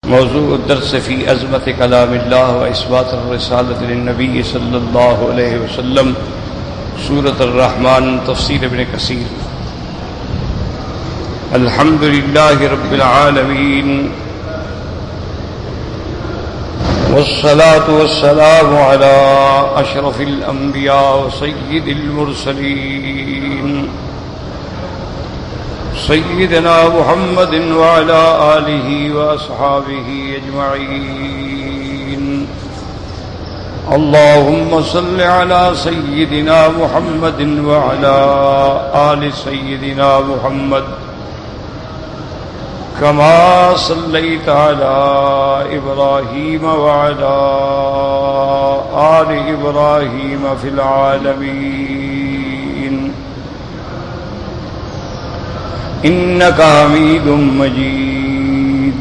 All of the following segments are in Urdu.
موضوع الدرس في عظمت كلام الله وإثبات الرسالة للنبي صلى الله عليه وسلم سورة الرحمن تفسير ابن كثير. الحمد لله رب العالمين والصلاة والسلام على أشرف الأنبياء وسيد المرسلين سيدنا محمد وعلى آله وأصحابه أجمعين. اللهم صل على سيدنا محمد وعلى آل سيدنا محمد كما صليت على إبراهيم وعلى آل إبراهيم في العالمين إنك حميد مجيد.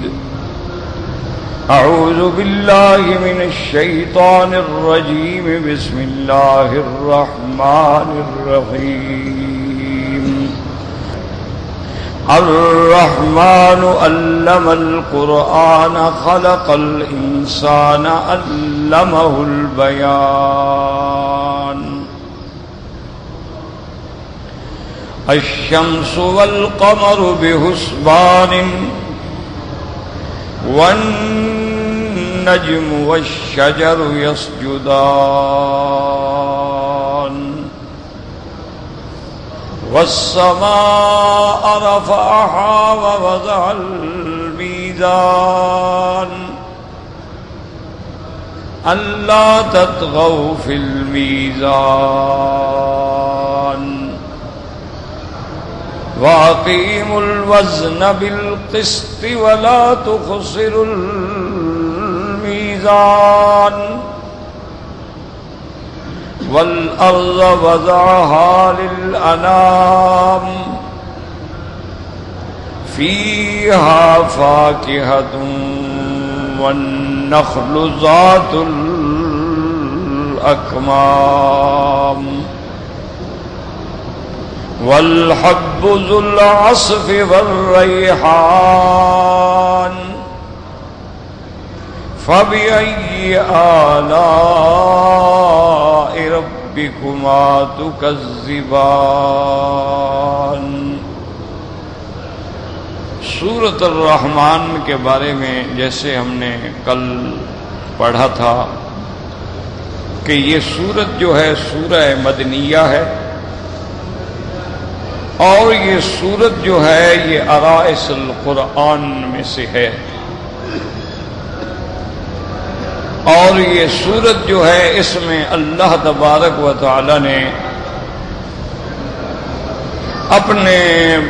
أعوذ بالله من الشيطان الرجيم. بسم الله الرحمن الرحيم. الرحمن علم القرآن خلق الإنسان علمه البيان. الشمس والقمر بحسبان والنجم والشجر يسجدان والسماء رفعها ووضع الميزان ألا تطغوا في الميزان وَأَقِيمُوا الْوَزْنَ بِالْقِسْطِ وَلَا تُخْسِرُوا الْمِيزَانَ وَالْأَرْضَ وَضَعَهَا لِلْأَنَامِ فِيهَا فَاكِهَةٌ وَالنَّخْلُ ذَاتُ الْأَكْمَامِ والحب ذو العصف والريحان فبأي آلاء ربكما تكذبان. سورۃ الرحمن کے بارے میں جیسے ہم نے کل پڑھا تھا کہ یہ سورت جو ہے سورہ مدنیہ ہے اور یہ سورت جو ہے یہ ارائس القرآن میں سے ہے. اور یہ سورت جو ہے اس میں اللہ تبارک و تعالی نے اپنے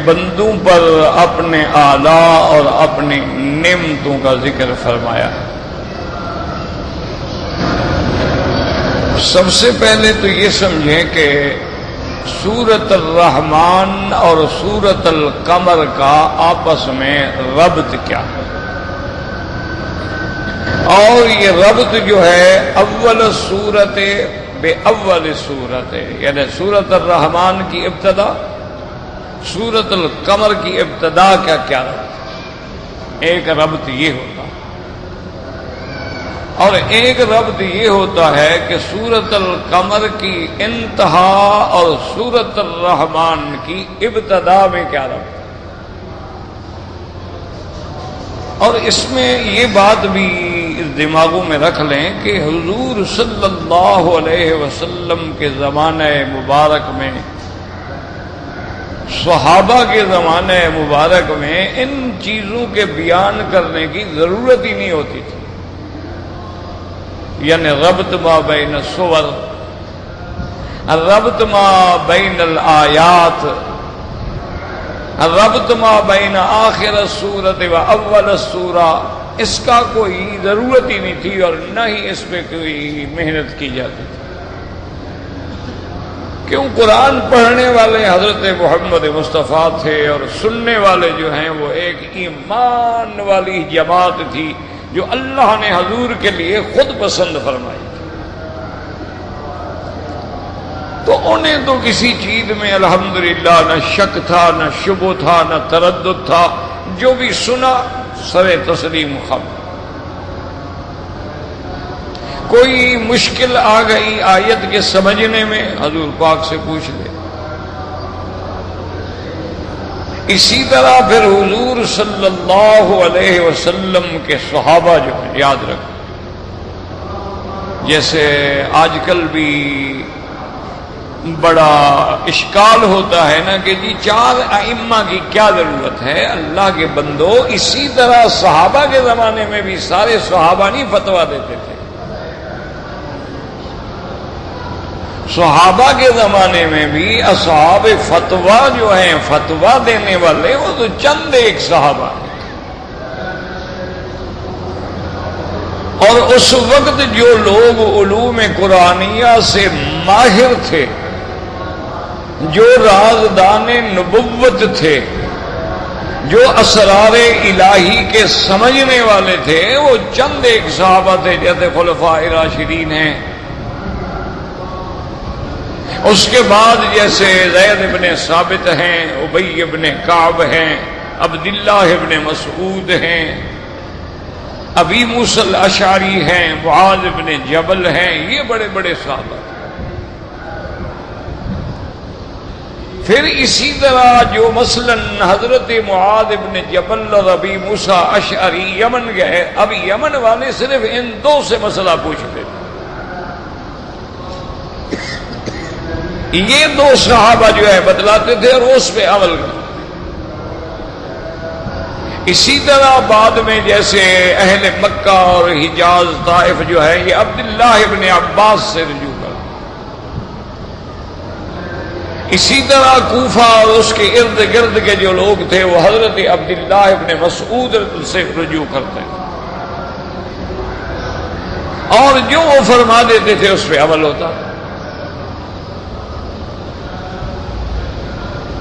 بندوں پر اپنے آلاء اور اپنی نعمتوں کا ذکر فرمایا. سب سے پہلے تو یہ سمجھیں کہ سورۃ الرحمن اور سورۃ القمر کا آپس میں ربط کیا ہے. اور یہ ربط جو ہے اول سورت بے اول سورت ہے، یعنی سورۃ الرحمن کی ابتدا سورۃ القمر کی ابتدا کا کیا ربط. ایک ربط یہ ہوتا اور ایک ربط یہ ہوتا ہے کہ سورۃ القمر کی انتہا اور سورۃ الرحمن کی ابتدا میں کیا ربط. اور اس میں یہ بات بھی دماغوں میں رکھ لیں کہ حضور صلی اللہ علیہ وسلم کے زمانہ مبارک میں، صحابہ کے زمانہ مبارک میں ان چیزوں کے بیان کرنے کی ضرورت ہی نہیں ہوتی تھی. یعنی ربط ما بین السور، الربط ما بین الآیات، الربط ما بین آخر السورۃ و اول السورہ، اس کا کوئی ضرورت ہی نہیں تھی اور نہ ہی اس پہ کوئی محنت کی جاتی تھی. کیوں؟ قرآن پڑھنے والے حضرت محمد مصطفیٰ تھے اور سننے والے جو ہیں وہ ایک ایمان والی جماعت تھی جو اللہ نے حضور کے لیے خود پسند فرمائی. تو انہیں تو کسی چیز میں الحمدللہ نہ شک تھا، نہ شبہ تھا، نہ تردد تھا. جو بھی سنا سر تسلیم خم. کوئی مشکل آ گئی آیت کے سمجھنے میں حضور پاک سے پوچھ لے. اسی طرح پھر حضور صلی اللہ علیہ وسلم کے صحابہ جو ہیں، یاد رکھو، جیسے آج کل بھی بڑا اشکال ہوتا ہے نا کہ جی 4 ائمہ کی کیا ضرورت ہے. اللہ کے بندو، اسی طرح صحابہ کے زمانے میں بھی سارے صحابہ نہیں فتویٰ دیتے تھے. صحابہ کے زمانے میں بھی اصحاب فتویٰ جو ہیں، فتویٰ دینے والے، وہ تو چند ایک صحابہ ہیں. اور اس وقت جو لوگ علوم قرآنیہ سے ماہر تھے، جو رازدان نبوت تھے، جو اسرار الہی کے سمجھنے والے تھے، وہ چند ایک صحابہ تھے، جیسے خلفاء راشدین ہیں. اس کے بعد جیسے زید بن ثابت ہیں، ابی بن کعب ہیں، عبداللہ بن مسعود ہیں، ابی موسیٰ الاشعری ہیں، معاذ بن جبل ہیں، یہ بڑے بڑے صحابہ. پھر اسی طرح جو مثلا حضرت معاذ بن جبل اور ابی موسیٰ اشعری یمن گئے، اب یمن والے صرف ان 2 سے مسئلہ پوچھتے تھے. یہ 2 صحابہ جو ہے بتلاتے تھے اور اس پہ عمل کرتے. اسی طرح بعد میں جیسے اہل مکہ اور حجاز طائف جو ہے، یہ عبداللہ ابن عباس سے رجوع کرتے. اسی طرح کوفہ اور اس کے ارد گرد کے جو لوگ تھے، وہ حضرت عبداللہ ابن مسعود سے رجوع کرتے ہیں، اور جو وہ فرما دیتے تھے اس پہ عمل ہوتا.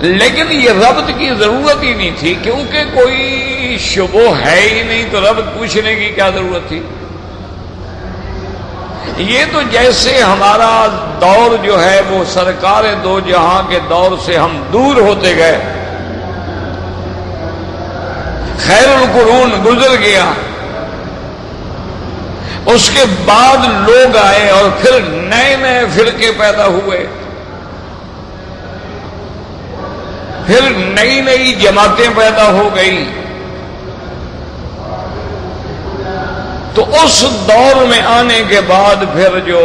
لیکن یہ ربط کی ضرورت ہی نہیں تھی، کیونکہ کوئی شبہ ہے ہی نہیں، تو ربط پوچھنے کی کیا ضرورت تھی. یہ تو جیسے ہمارا دور جو ہے وہ سرکار دو جہاں کے دور سے ہم دور ہوتے گئے، خیر القرون گزر گیا، اس کے بعد لوگ آئے اور پھر نئے نئے فرقے پیدا ہوئے، پھر نئی نئی جماعتیں پیدا ہو گئی. تو اس دور میں آنے کے بعد پھر جو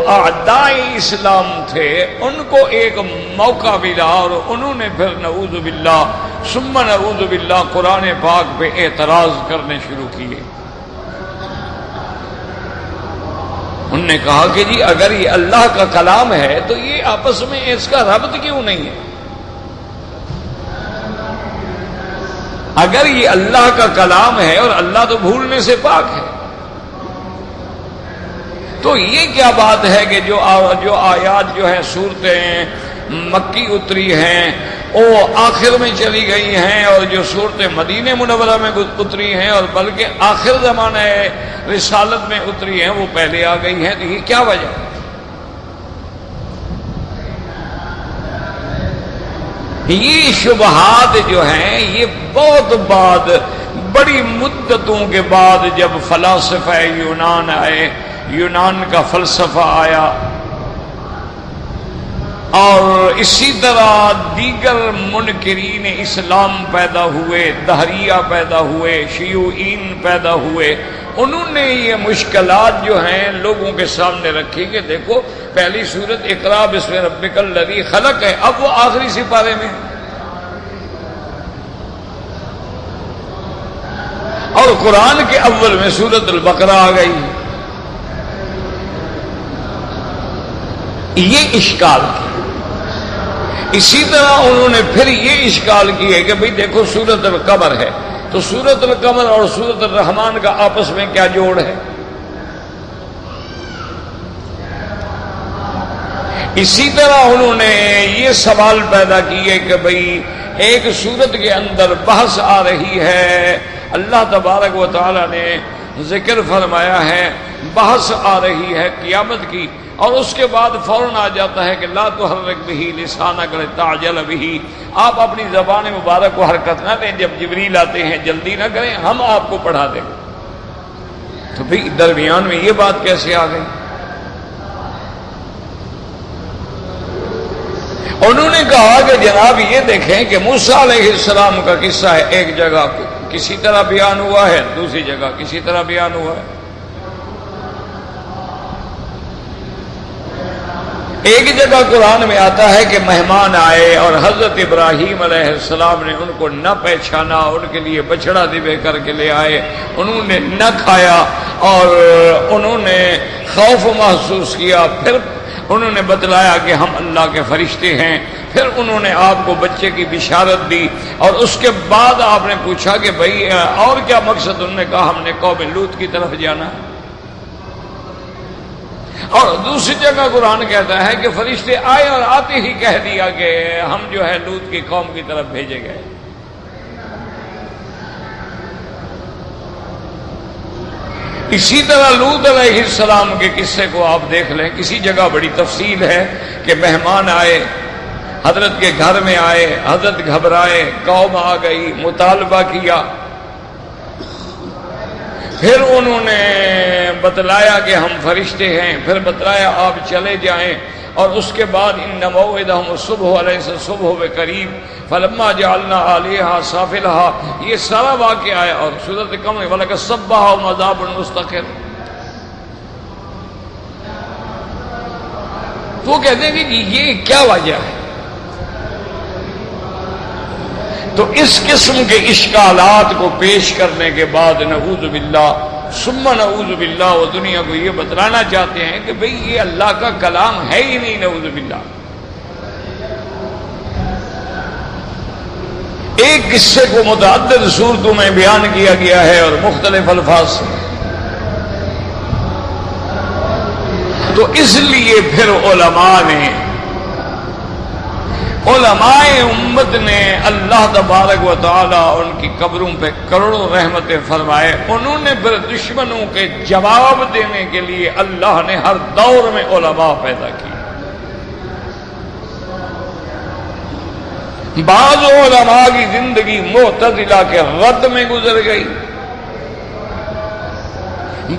اعداء اسلام تھے ان کو ایک موقع ملا، اور انہوں نے پھر نعوذ باللہ ثم نعوذ باللہ قرآن پاک پہ اعتراض کرنے شروع کیے. انہوں نے کہا کہ جی اگر یہ اللہ کا کلام ہے تو یہ آپس میں اس کا ربط کیوں نہیں ہے؟ اگر یہ اللہ کا کلام ہے اور اللہ تو بھولنے سے پاک ہے، تو یہ کیا بات ہے کہ جو آیات جو ہیں صورتیں مکی اتری ہیں وہ آخر میں چلی گئی ہیں، اور جو صورتیں مدینہ منورہ میں اتری ہیں اور بلکہ آخر زمانہ رسالت میں اتری ہیں وہ پہلے آ گئی ہیں؟ تو یہ کیا وجہ ہے؟ یہ شبہات جو ہیں یہ بہت بعد، بڑی مدتوں کے بعد، جب فلاسفہ یونان آئے، یونان کا فلسفہ آیا، اور اسی طرح دیگر منکرین اسلام پیدا ہوئے، دہریہ پیدا ہوئے، شیوعین پیدا ہوئے، انہوں نے یہ مشکلات جو ہیں لوگوں کے سامنے رکھی کہ دیکھو پہلی سورت اقرا بسم ربک الذی خلق ہے، اب وہ آخری سپارے میں، اور قرآن کے اول میں سورت البقرہ آ گئی. یہ اشکال کی. اسی طرح انہوں نے پھر یہ اشکال کی ہے کہ بھئی دیکھو سورت القمر ہے، تو سورت القمر اور سورت الرحمن کا آپس میں کیا جوڑ ہے؟ اسی طرح انہوں نے یہ سوال پیدا کیے کہ بھئی ایک سورت کے اندر بحث آ رہی ہے، اللہ تبارک و تعالی نے ذکر فرمایا ہے، بحث آ رہی ہے قیامت کی، اور اس کے بعد فوراً آ جاتا ہے کہ لا تحرک بہ لسانک لتعجل بہ، آپ اپنی زبان مبارک کو حرکت نہ دیں، جب جبریل آتے ہیں جلدی نہ کریں، ہم آپ کو پڑھا دیں گے. تو بھئی درمیان میں یہ بات کیسے آ گئی؟ انہوں نے کہا کہ جناب یہ دیکھیں کہ موسیٰ علیہ السلام کا قصہ ہے، ایک جگہ کسی طرح بیان ہوا ہے، دوسری جگہ کسی طرح بیان ہوا ہے۔ ایک جگہ قرآن میں آتا ہے کہ مہمان آئے اور حضرت ابراہیم علیہ السلام نے ان کو نہ پہچانا، ان کے لیے بچڑا ذبح کر کے لے آئے، انہوں نے نہ کھایا اور انہوں نے خوف محسوس کیا، پھر انہوں نے بتلایا کہ ہم اللہ کے فرشتے ہیں، پھر انہوں نے آپ کو بچے کی بشارت دی، اور اس کے بعد آپ نے پوچھا کہ بھئی اور کیا مقصد؟ انہوں نے کہا ہم نے قوم لوط کی طرف جانا ہے۔ اور دوسری جگہ قرآن کہتا ہے کہ فرشتے آئے اور آتے ہی کہہ دیا کہ ہم جو ہے لوط کی قوم کی طرف بھیجے گئے۔ اسی طرح لوط علیہ السلام کے قصے کو آپ دیکھ لیں، کسی جگہ بڑی تفصیل ہے کہ مہمان آئے، حضرت کے گھر میں آئے، حضرت گھبرائے، قوم آ گئی، مطالبہ کیا، پھر انہوں نے بتلایا کہ ہم فرشتے ہیں، پھر بتلایا آپ چلے جائیں، اور اس کے بعد ان موعدہم الصبح علیہ الصبح بقریب فلما جعلنا علیہا سافلہا، یہ سارا واقعہ آیا۔ اور سورۃ قمر ولقد صبحهم عذاب مستقر، تو وہ کہتے ہیں کہ یہ کیا وجہ ہے؟ تو اس قسم کے اشکالات کو پیش کرنے کے بعد نعوذ باللہ ثم نعوذ باللہ وہ دنیا کو یہ بتلانا چاہتے ہیں کہ بھئی یہ اللہ کا کلام ہے ہی نہیں، نعوذ باللہ۔ ایک قصے کو متعدد صورتوں میں بیان کیا گیا ہے اور مختلف الفاظ سے، تو اس لیے پھر علماء امت نے اللہ تبارک و تعالی ان کی قبروں پہ کروڑوں رحمتیں فرمائے، انہوں نے پھر دشمنوں کے جواب دینے کے لیے اللہ نے ہر دور میں علماء پیدا کی۔ بعض علماء کی زندگی معتزلہ کے رد میں گزر گئی،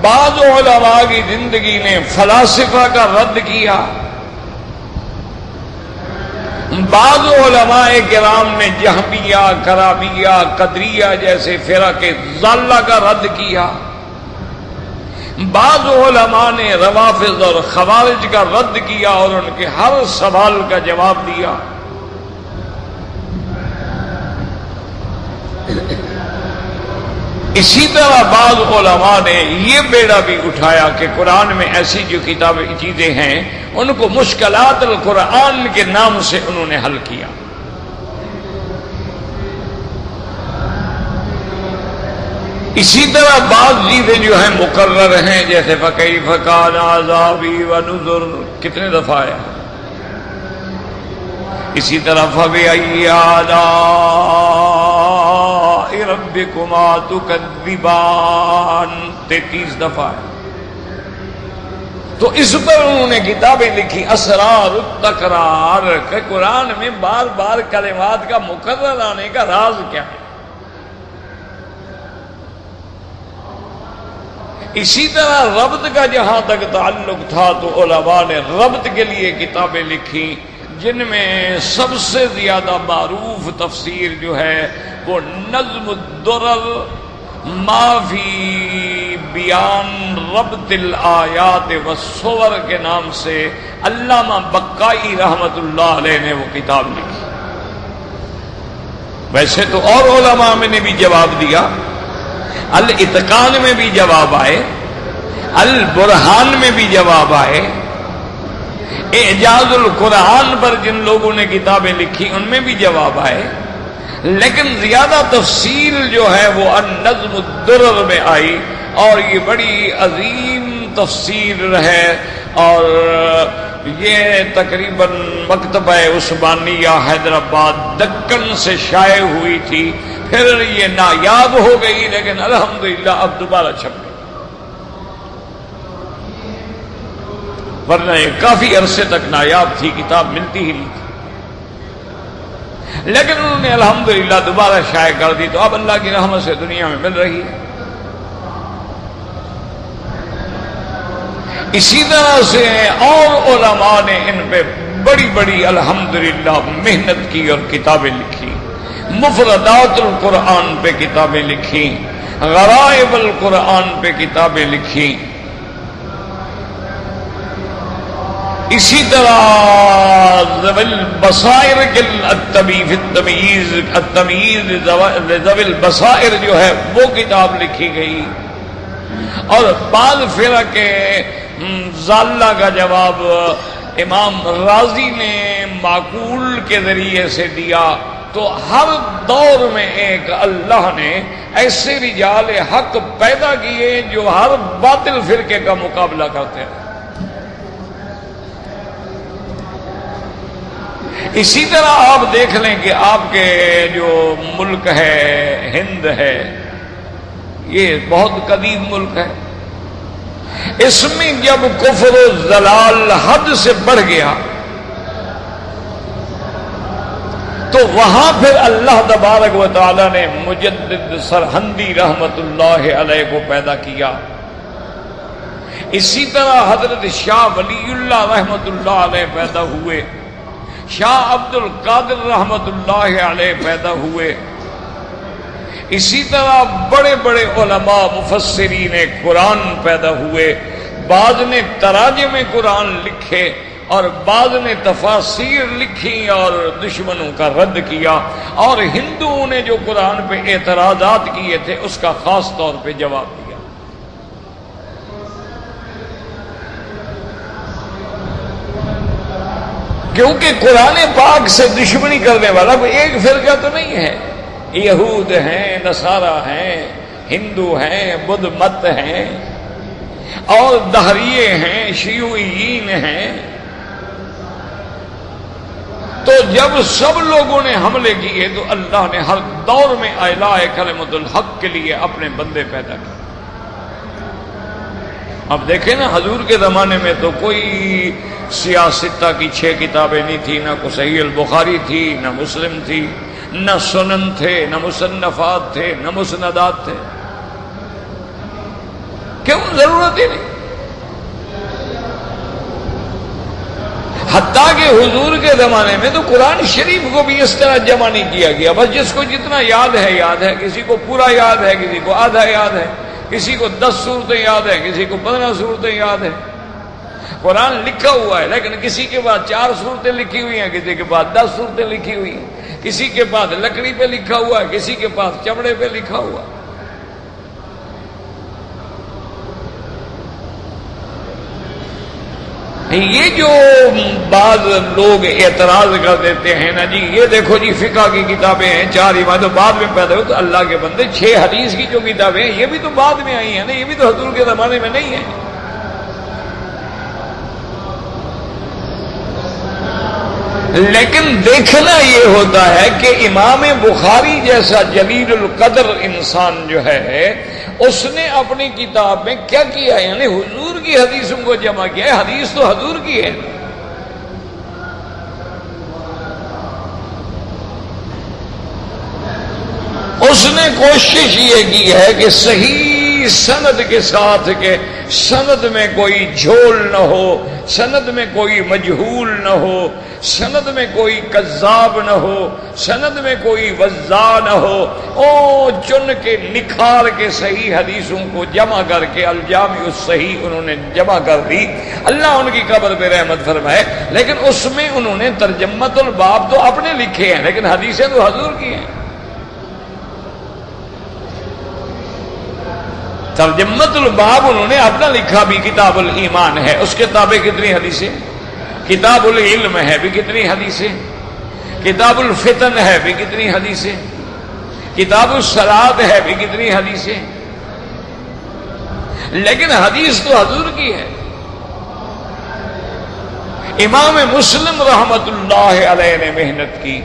بعض علماء کی زندگی نے فلاسفہ کا رد کیا، بعض علماء کرام نے جہمیہ، کرامیہ، قدریہ جیسے فرق ضالہ کا رد کیا، بعض علماء نے روافض اور خوارج کا رد کیا اور ان کے ہر سوال کا جواب دیا۔ اسی طرح بعض علماء نے یہ بیڑا بھی اٹھایا کہ قرآن میں ایسی جو کتابیں چیزیں ہیں ان کو مشکلات القرآن کے نام سے انہوں نے حل کیا۔ اسی طرح بعض چیزیں جو ہیں مقرر ہیں، جیسے فَكَيْفَ كَانَ عَذَابِي وَنُذُرْ، کتنے دفعہ آیا۔ اسی طرح فَبِأَيِّ آلَاءِ رَبِّكُمَا تُكَذِّبَانِ 33 دفعہ ہے۔ تو اس پر انہوں نے کتابیں لکھی اسرار التکرار، کہ قرآن میں بار بار کلمات کا مکرر آنے کا راز کیا ہے۔ اسی طرح ربط کا جہاں تک تعلق تھا تو علماء نے ربط کے لیے کتابیں لکھی، جن میں سب سے زیادہ معروف تفسیر جو ہے وہ نظم الدرر ما فی بیان ربط الآیات والصور کے نام سے علامہ بقائی رحمت اللہ علیہ نے وہ کتاب لکھی۔ ویسے تو اور علماء میں نے بھی جواب دیا، الاتقان میں بھی جواب آئے، البرہان میں بھی جواب آئے، اعجاز القرآن پر جن لوگوں نے کتابیں لکھی ان میں بھی جواب آئے، لیکن زیادہ تفصیل جو ہے وہ النظم الدرر میں آئی، اور یہ بڑی عظیم تفسیر ہے، اور یہ تقریباً مکتبہ عثمانیہ حیدرآباد دکن سے شائع ہوئی تھی، پھر یہ نایاب ہو گئی، لیکن الحمدللہ اب دوبارہ چھپ گئی، ورنہ یہ کافی عرصے تک نایاب تھی، کتاب ملتی ہی نہیں تھی، لیکن انہوں نے الحمدللہ دوبارہ شائع کر دی، تو اب اللہ کی رحمت سے دنیا میں مل رہی ہے۔ اسی طرح سے اور علماء نے ان پہ بڑی بڑی الحمدللہ محنت کی اور کتابیں لکھی. مفردات القرآن پہ کتابیں لکھی، غرائب القرآن پہ کتابیں لکھی. اسی طرح ذوی البصائر التمییز ذوی البصائر جو ہے وہ کتاب لکھی گئی. اور بعض فرق ضالہ کا جواب امام رازی نے معقول کے ذریعے سے دیا. تو ہر دور میں ایک اللہ نے ایسے رجال حق پیدا کیے جو ہر باطل فرقے کا مقابلہ کرتے ہیں. اسی طرح آپ دیکھ لیں کہ آپ کے جو ملک ہے ہند ہے، یہ بہت قدیم ملک ہے. اس میں جب کفر و ضلال حد سے بڑھ گیا تو وہاں پھر اللہ تبارک و تعالی نے مجدد سرہندی رحمت اللہ علیہ کو پیدا کیا. اسی طرح حضرت شاہ ولی اللہ رحمت اللہ علیہ پیدا ہوئے، شاہ عبد القادر رحمت اللہ علیہ پیدا ہوئے. اسی طرح بڑے بڑے علماء مفسرین قرآن پیدا ہوئے. بعض نے تراجم قرآن لکھے اور بعض نے تفاسیر لکھی اور دشمنوں کا رد کیا. اور ہندوؤں نے جو قرآن پہ اعتراضات کیے تھے اس کا خاص طور پہ جواب دیا. کیونکہ قرآن پاک سے دشمنی کرنے والا کوئی ایک فرقہ تو نہیں ہے. یہود ہیں، نصارہ ہیں، ہندو ہیں، بدھ مت ہیں، اور دہریے ہیں، شیوعیین ہیں. تو جب سب لوگوں نے حملے کیے تو اللہ نے ہر دور میں اعلاء کلمت الحق کے لیے اپنے بندے پیدا کیے. اب دیکھیں نا، حضور کے زمانے میں تو کوئی سیاستہ کی 6 کتابیں نہیں تھی، نہ کوئی صحیح البخاری تھی، نہ مسلم تھی، نہ سنن تھے، نہ مصنفات تھے، نہ مسندات تھے. کیوں؟ ضرورت ہی نہیں. حتیٰ کہ حضور کے زمانے میں تو قرآن شریف کو بھی اس طرح جمع نہیں کیا گیا. بس جس کو جتنا یاد ہے یاد ہے، کسی کو پورا یاد ہے، کسی کو آدھا یاد ہے، کسی کو 10 صورتیں یاد ہے، کسی کو 15 صورتیں یاد ہے. قرآن لکھا ہوا ہے لیکن کسی کے پاس 4 صورتیں لکھی ہوئی ہیں، کسی کے پاس 10 صورتیں لکھی ہوئی ہیں، کسی کے پاس لکڑی پہ لکھا ہوا ہے، کسی کے پاس چمڑے پہ لکھا ہوا. یہ جو بعض لوگ اعتراض کر دیتے ہیں نا جی، یہ دیکھو جی فقہ کی کتابیں ہیں 4 عبادت بعد میں پیدا ہوئی. تو اللہ کے بندے 6 حدیث کی جو کتابیں ہیں یہ بھی تو بعد میں آئی ہیں نا، یہ بھی تو حضور کے زمانے میں نہیں ہے. لیکن دیکھنا یہ ہوتا ہے کہ امام بخاری جیسا جلیل القدر انسان جو ہے اس نے اپنی کتاب میں کیا کیا ہے، یعنی حضور کی حدیثوں کو جمع کیا ہے. حدیث تو حضور کی ہے. اس نے کوشش یہ کی ہے کہ صحیح سند کے ساتھ کہ سند میں کوئی جھول نہ ہو، سند میں کوئی مجہول نہ ہو، سند میں کوئی کذاب نہ ہو، سند میں کوئی وضاع نہ ہو. چن کے نکھار کے صحیح حدیثوں کو جمع کر کے الجامع الصحیح انہوں نے جمع کر دی. اللہ ان کی قبر پہ رحمت فرمائے. لیکن اس میں انہوں نے ترجمت الباب تو اپنے لکھے ہیں لیکن حدیثیں تو حضور کی ہیں. ترجمت الباب انہوں نے اپنا لکھا بھی، کتاب الایمان ہے، اس کے تابع کتنی حدیثیں. کتاب العلم ہے بھی کتنی حدیثیں. کتاب الفتن ہے بھی کتنی حدیثیں. کتاب الصلاۃ ہے بھی کتنی حدیثیں. لیکن حدیث تو حضور کی ہے. امام مسلم رحمت اللہ علیہ نے محنت کی.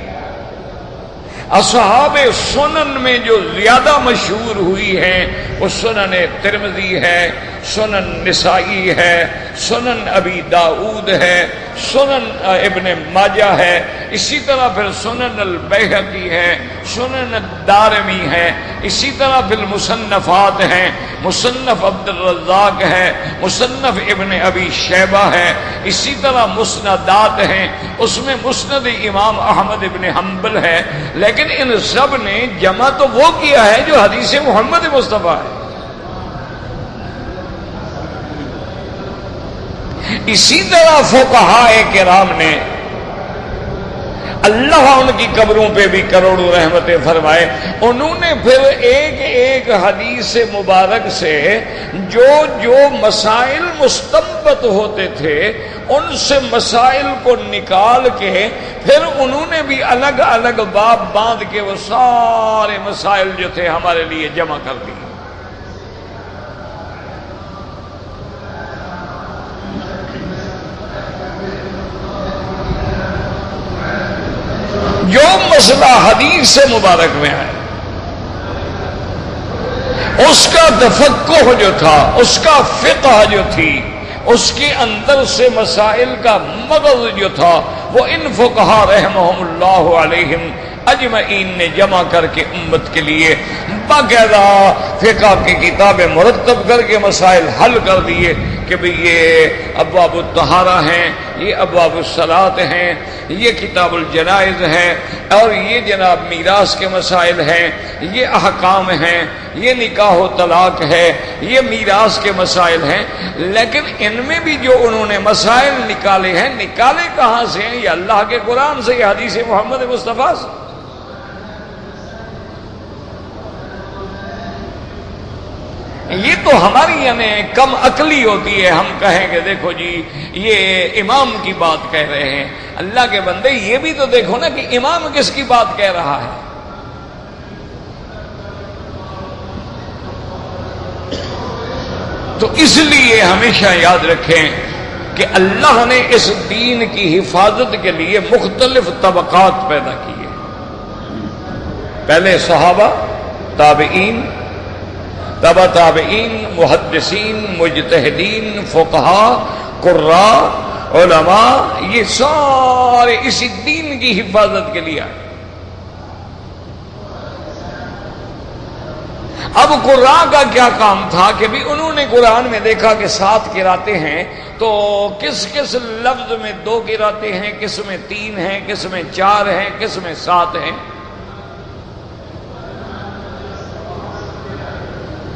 اصحاب سنن میں جو زیادہ مشہور ہوئی ہیں وہ سنن ترمذی ہے، سنن نسائی ہے، سنن ابی داؤد ہے، سنن ابن ماجہ ہے، اسی طرح پھر سنن البیہقی ہے، سنن الدارمی ہے، اسی طرح پھر مصنفات ہیں، مصنف عبد الرزاق ہے، مصنف ابن ابی شیبہ ہے، اسی طرح مسندات ہیں، اس میں مسند امام احمد ابن حنبل ہے، لیکن ان سب نے جمع تو وہ کیا ہے جو حدیث محمد مصطفیٰ ہے۔ اسی طرح فقہائے کرام نے، اللہ ان کی قبروں پہ بھی کروڑوں رحمتیں فرمائے، انہوں نے پھر ایک ایک حدیث مبارک سے جو مسائل مستنبط ہوتے تھے ان سے مسائل کو نکال کے پھر انہوں نے بھی الگ الگ باب باندھ کے وہ سارے مسائل جو تھے ہمارے لیے جمع کر دیے۔ جو مسئلہ حدیث سے مبارک میں ہے اس کا تفقہ جو تھا، اس کا فقہ جو تھی، اس کے اندر سے مسائل کا مغز جو تھا، وہ ان فقہا رحمہم اللہ علیہم اجمعین نے جمع کر کے امت کے لیے باقاعدہ فقہ کی کتابیں مرتب کر کے مسائل حل کر دیے کہ بھئی یہ ابواب الطہارہ ہیں، یہ ابواب الصلاۃ ہیں، یہ کتاب الجنائز ہے، اور یہ جناب میراث کے مسائل ہیں، یہ احکام ہیں، یہ نکاح و طلاق ہے، یہ میراث کے مسائل ہیں۔ لیکن ان میں بھی جو انہوں نے مسائل نکالے ہیں، نکالے کہاں سے ہیں؟ یہ اللہ کے قرآن سے، یہ حدیث محمد مصطفیٰ سے۔ یہ تو ہماری یعنی کم عقلی ہوتی ہے، ہم کہیں کہ دیکھو جی یہ امام کی بات کہہ رہے ہیں۔ اللہ کے بندے یہ بھی تو دیکھو نا کہ امام کس کی بات کہہ رہا ہے۔ تو اس لیے ہمیشہ یاد رکھیں کہ اللہ نے اس دین کی حفاظت کے لیے مختلف طبقات پیدا کیے۔ پہلے صحابہ، تابعین، تبع تابعین، محدثین، مجتہدین، فقہاء، قراء، علماء، یہ سارے اسی دین کی حفاظت کے لیے آئے۔ اب قراء کا کیا کام تھا کہ بھی انہوں نے قرآن میں دیکھا کہ 7 قراتیں ہیں، تو کس کس لفظ میں 2 قراتیں ہیں، کس میں 3 ہیں، کس میں 4 ہیں، کس میں 7 ہیں۔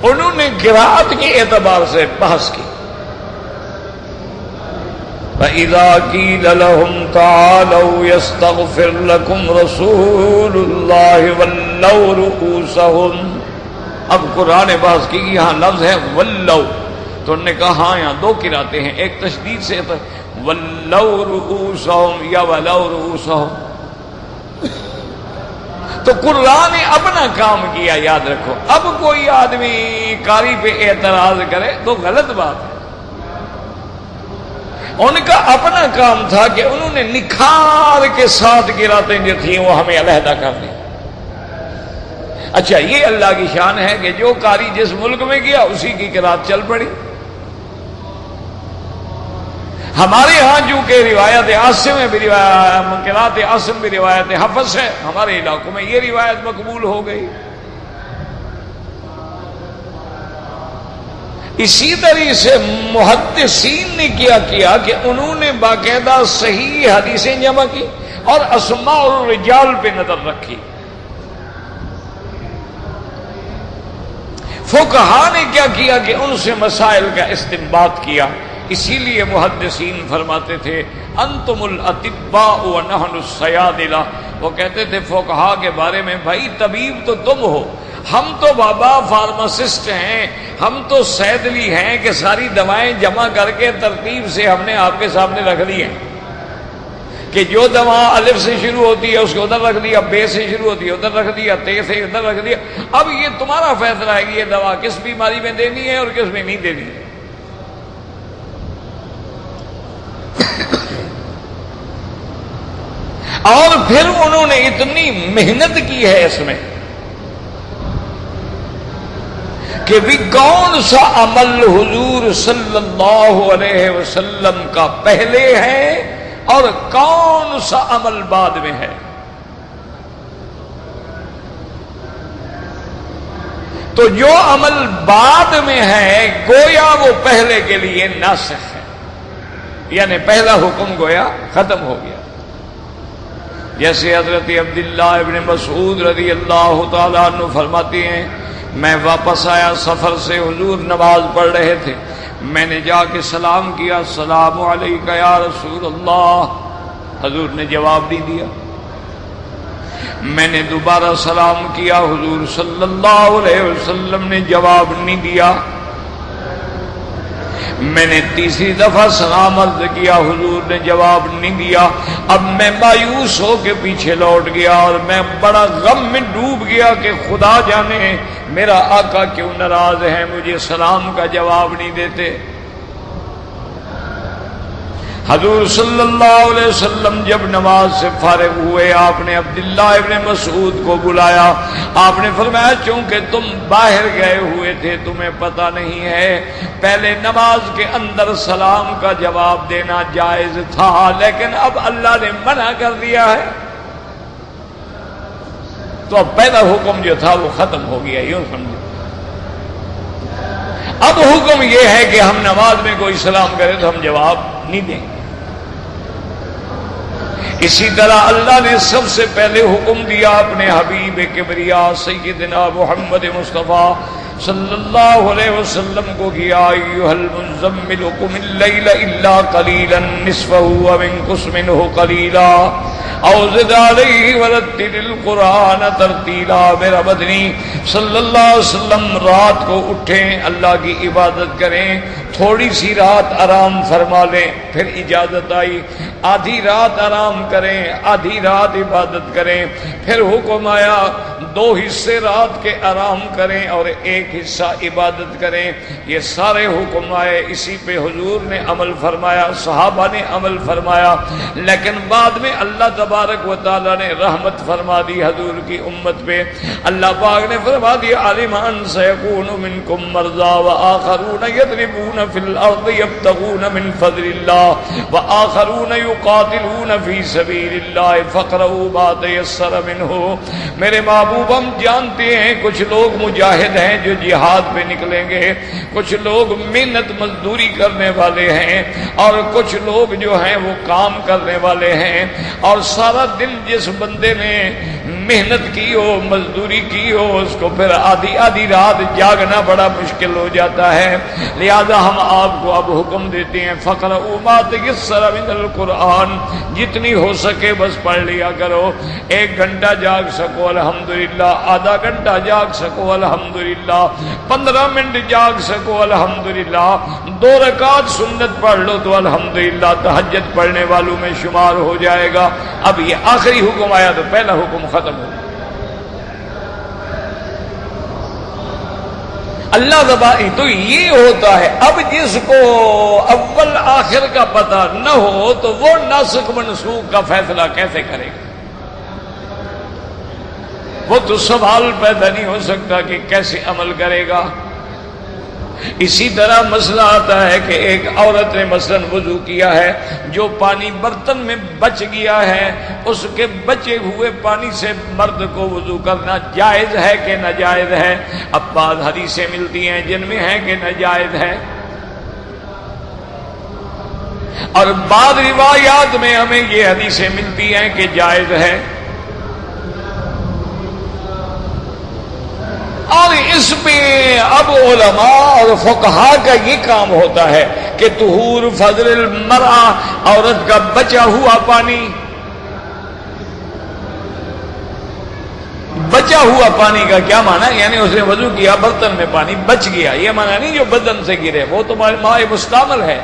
انہوں نے قرات کے اعتبار سے بحث کی۔ فَإِذَا قِيلَ لَهُمْ تَعَالَوْا يَسْتَغْفِرْ لَكُمْ رَسُولُ اللَّهِ وَلَّوْا رُؤُوسَهُمْ۔ اب قرآن بحث کی، یہاں لفظ ہے وَلَّوْ، تو انہوں نے کہا ہاں یہاں 2 قراتیں ہیں، ایک تشدید سے وَلَّوْا رُؤُوسَهُمْ یا وَلَوْا رُؤُوسَهُمْ۔ تو قرآن نے اپنا کام کیا، یاد رکھو۔ اب کوئی آدمی قاری پہ اعتراض کرے تو غلط بات ہے۔ ان کا اپنا کام تھا کہ انہوں نے نکھار کے 7 قراتیں جو تھیں وہ ہمیں علیحدہ کر دیں۔ اچھا، یہ اللہ کی شان ہے کہ جو قاری جس ملک میں گیا اسی کی قرات چل پڑی۔ ہمارے ہاں جو کہ روایت عاصم میں بھی قرات عاصم بھی روایت حفص ہے، ہمارے علاقوں میں یہ روایت مقبول ہو گئی۔ اسی طرح سے محدثین نے کیا کہ انہوں نے باقاعدہ صحیح حدیثیں جمع کی اور اسماء الرجال پہ نظر رکھی۔ فقہا نے کیا کیا کہ ان سے مسائل کا استنباط کیا۔ اسی لیے محدثین فرماتے تھے انتم الاطباء ونحن الصیادلہ، وہ کہتے تھے فقہا کے بارے میں بھائی طبیب تو تم ہو، ہم تو بابا فارماسسٹ ہیں، ہم تو صیدلی ہیں کہ ساری دوائیں جمع کر کے ترتیب سے ہم نے آپ کے سامنے رکھ دی ہیں کہ جو دوا الف سے شروع ہوتی ہے اس کو ادھر رکھ دیا، بے سے شروع ہوتی ہے ادھر رکھ دیا، تے سے ادھر رکھ دیا۔ اب یہ تمہارا فیصلہ ہے کہ یہ دوا کس بیماری میں دینی ہے اور کس میں نہیں دینی ہے۔ اور پھر انہوں نے اتنی محنت کی ہے اس میں کہ بھی کون سا عمل حضور صلی اللہ علیہ وسلم کا پہلے ہے اور کون سا عمل بعد میں ہے. تو جو عمل بعد میں ہے گویا وہ پہلے کے لیے ناسخ ہے، یعنی پہلا حکم گویا ختم ہو گیا. جیسے حضرت عبداللہ ابن مسعود رضی اللہ تعالیٰ عنہ فرماتے ہیں میں واپس آیا سفر سے، حضور نماز پڑھ رہے تھے، میں نے جا کے سلام کیا، السلام علیکہ یا رسول اللہ، حضور نے جواب نہیں دیا. میں نے دوبارہ سلام کیا، حضور صلی اللہ علیہ وسلم نے جواب نہیں دیا. میں نے تیسری دفعہ سلام عرض کیا، حضور نے جواب نہیں دیا. اب میں مایوس ہو کے پیچھے لوٹ گیا اور میں بڑا غم میں ڈوب گیا کہ خدا جانے میرا آقا کیوں ناراض ہے، مجھے سلام کا جواب نہیں دیتے. حضور صلی اللہ علیہ وسلم جب نماز سے فارغ ہوئے آپ نے عبداللہ ابن مسعود کو بلایا. آپ نے فرمایا چونکہ تم باہر گئے ہوئے تھے تمہیں پتہ نہیں ہے، پہلے نماز کے اندر سلام کا جواب دینا جائز تھا لیکن اب اللہ نے منع کر دیا ہے، تو اب پہلا حکم جو تھا وہ ختم ہو گیا. یوں سمجھو اب حکم یہ ہے کہ ہم نماز میں کوئی سلام کرے تو ہم جواب نہیں دیں گے. اسی طرح اللہ نے سب سے پہلے حکم دیا اپنے حبیب کبریا سیدنا محمد مصطفیٰ صلی اللہ علیہ وسلم کو کہ یا ایھا المزمل قم اللیل الا قلیلا نصفہ او انقص منہ قلیلا او زد علیہ ورتل القرآن ترتیلا. میرا مدنی صلی اللہ علیہ وسلم رات کو اٹھیں، اللہ کی عبادت کریں، تھوڑی سی رات آرام فرما لیں، پھر اجازت آئی آدھی رات آرام کریں، آدھی رات عبادت کریں. پھر حکم آیا 2 حصے رات کے آرام کریں اور 1 حصہ عبادت کریں. یہ سارے حکم آئے، اسی پہ حضور نے عمل فرمایا، صحابہ نے عمل فرمایا. لیکن بعد میں اللہ تبارک و تعالی نے رحمت فرما دی حضور کی امت پہ. اللہ پاک نے فرما دیا علم ان سیکون منکم مرضی وآخرون یضربون فی الارض یبتغون من فضل اللہ وآخرون یقاتلون فی سبیل اللہ فاقرؤوا ما تیسر منہ. میرے محبوب ہم جانتے ہیں کچھ لوگ مجاہد ہیں جو جہاد پہ نکلیں گے، کچھ لوگ محنت مزدوری کرنے والے ہیں اور کچھ لوگ جو ہیں وہ کام کرنے والے ہیں. اور سارا دن جس بندے نے محنت کی ہو، مزدوری کی ہو، اس کو پھر آدھی رات جاگنا بڑا مشکل ہو جاتا ہے. لہذا ہم آپ کو اب حکم دیتے ہیں فقرؤوا ما تیسر من القرآن، جتنی ہو سکے بس پڑھ لیا کرو. 1 گھنٹہ جاگ سکو الحمدللہ، آدھا گھنٹہ جاگ سکو الحمدللہ، 15 منٹ جاگ سکو الحمدللہ، 2 رکعت سنت پڑھ لو تو الحمدللہ تہجد پڑھنے والوں میں شمار ہو جائے گا. اب یہ آخری حکم آیا تو پہلا حکم ختم ہو گیا. اللہ زبانی تو یہ ہوتا ہے. اب جس کو اول آخر کا پتہ نہ ہو تو وہ ناسخ منسوخ کا فیصلہ کیسے کرے گا؟ وہ تو سوال پیدا نہیں ہو سکتا کہ کیسے عمل کرے گا. اسی طرح مسئلہ آتا ہے کہ ایک عورت نے مثلا وضو کیا ہے، جو پانی برتن میں بچ گیا ہے اس کے بچے ہوئے پانی سے مرد کو وضو کرنا جائز ہے کہ ناجائز ہے؟ اب بعض حدیثیں ملتی ہیں جن میں ہے کہ ناجائز ہے، اور بعض روایات میں ہمیں یہ حدیثیں ملتی ہیں کہ جائز ہے. اور اس پہ اب علماء اور فقہاء کا یہ کام ہوتا ہے کہ طہور فضل المرأہ، عورت کا بچا ہوا پانی، بچا ہوا پانی کا کیا معنی؟ یعنی اس نے وضو کیا برتن میں پانی بچ گیا، یہ معنی نہیں جو بدن سے گرے، وہ تو ماء مستعمل ہے.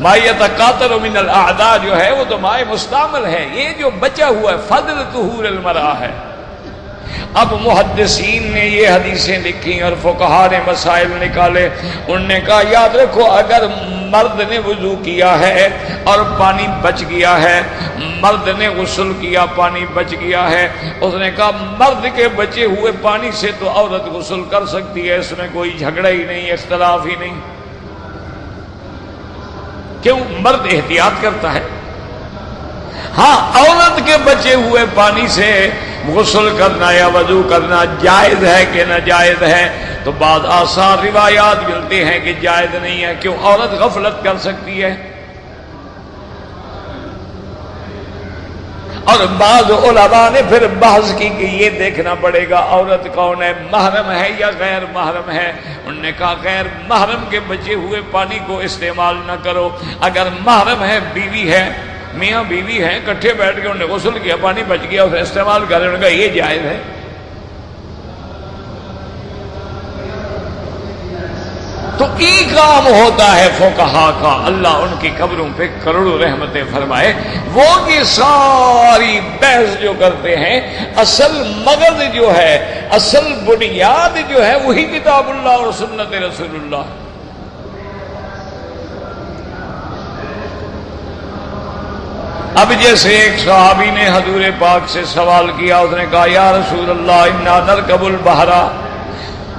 ما یتقاطر من الاعداء جو ہے وہ تو ماء مستعمل ہے. یہ جو بچا ہوا ہے فضل طہور المرأہ ہے. اب محدثین نے یہ حدیثیں لکھی اور فقہا نے مسائل نکالے. انہوں نے کہا یاد رکھو اگر مرد نے وضو کیا ہے اور پانی بچ گیا ہے، مرد نے غسل کیا پانی بچ گیا ہے، اس نے کہا مرد کے بچے ہوئے پانی سے تو عورت غسل کر سکتی ہے، اس میں کوئی جھگڑا ہی نہیں، اختلاف ہی نہیں. کیوں؟ مرد احتیاط کرتا ہے. ہاں عورت کے بچے ہوئے پانی سے غسل کرنا یا وضو کرنا جائز ہے کہ ناجائز ہے؟ تو بعض آثار روایات ملتے ہیں کہ جائز نہیں ہے. کیوں؟ عورت غفلت کر سکتی ہے. اور بعض علماء نے پھر بحث کی کہ یہ دیکھنا پڑے گا عورت کون ہے، محرم ہے یا غیر محرم ہے. انہوں نے کہا غیر محرم کے بچے ہوئے پانی کو استعمال نہ کرو. اگر محرم ہے، بیوی ہے، میاں بیوی ہیں، کٹھے بیٹھ کے انہوں نے غسل کیا پانی بچ گیا اسے استعمال کریں، انہوں نے کہا یہ جائز ہے. تو ایک کام ہوتا ہے فقہا کا، اللہ ان کی قبروں پہ کروڑوں رحمتیں فرمائے، وہ یہ ساری بحث جو کرتے ہیں اصل مغز جو ہے، اصل بنیاد جو ہے وہی کتاب اللہ اور سنت رسول اللہ. اب جیسے ایک صحابی نے حضور پاک سے سوال کیا، اس نے کہا یا رسول اللہ انا نرکب البحر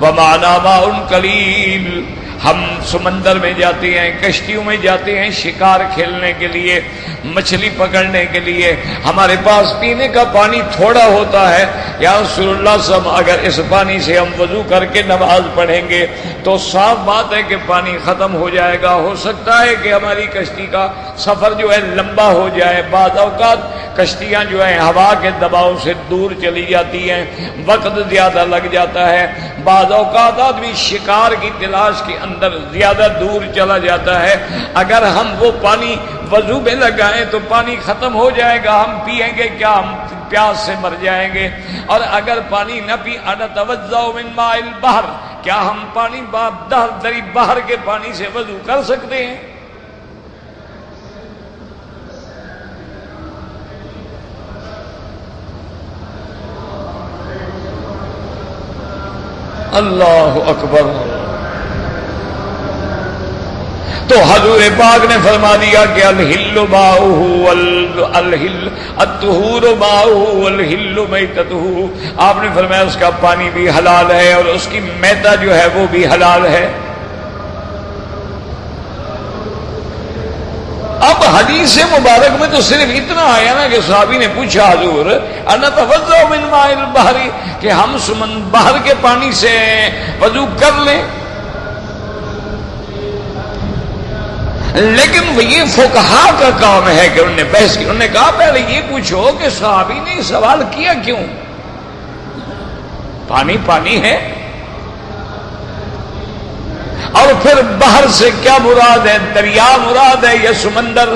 ومعنا ماء قلیل، ہم سمندر میں جاتے ہیں، کشتیوں میں جاتے ہیں شکار کھیلنے کے لیے، مچھلی پکڑنے کے لیے، ہمارے پاس پینے کا پانی تھوڑا ہوتا ہے. یا رسول اللہ صاحب اگر اس پانی سے ہم وضو کر کے نماز پڑھیں گے تو صاف بات ہے کہ پانی ختم ہو جائے گا. ہو سکتا ہے کہ ہماری کشتی کا سفر جو ہے لمبا ہو جائے، بعض اوقات کشتیاں جو ہیں ہوا کے دباؤ سے دور چلی جاتی ہیں، وقت زیادہ لگ جاتا ہے، بعض اوقات آدمی شکار کی تلاش کے اندر زیادہ دور چلا جاتا ہے. اگر ہم وہ پانی وضو میں لگائیں تو پانی ختم ہو جائے گا، ہم پئیں گے کیا؟ ہم پیاس سے مر جائیں گے. اور اگر پانی نہ پی انتوضأ من ماء البحر، کیا ہم پانی دری بحر کے پانی سے وضو کر سکتے ہیں؟ اللہ اکبر. تو حضور پاک نے فرما دیا کہ الحل ماؤہ الطہور ماؤہ والحل میتتہ. آپ نے فرمایا اس کا پانی بھی حلال ہے اور اس کی میتہ جو ہے وہ بھی حلال ہے. اب حدیث مبارک میں تو صرف اتنا آیا نا کہ صحابی نے پوچھا حضور انتوضأ من ماء البحر، کہ ہم بحر کے پانی سے وضو کر لیں. لیکن یہ فقہا کا کام ہے کہ انہوں نے بحث کی. انہوں نے کہا پہلے یہ پوچھو کہ صحابی نے یہ سوال کیا کیوں؟ پانی پانی ہے، اور پھر بحر سے کیا مراد ہے؟ دریا مراد ہے یا سمندر؟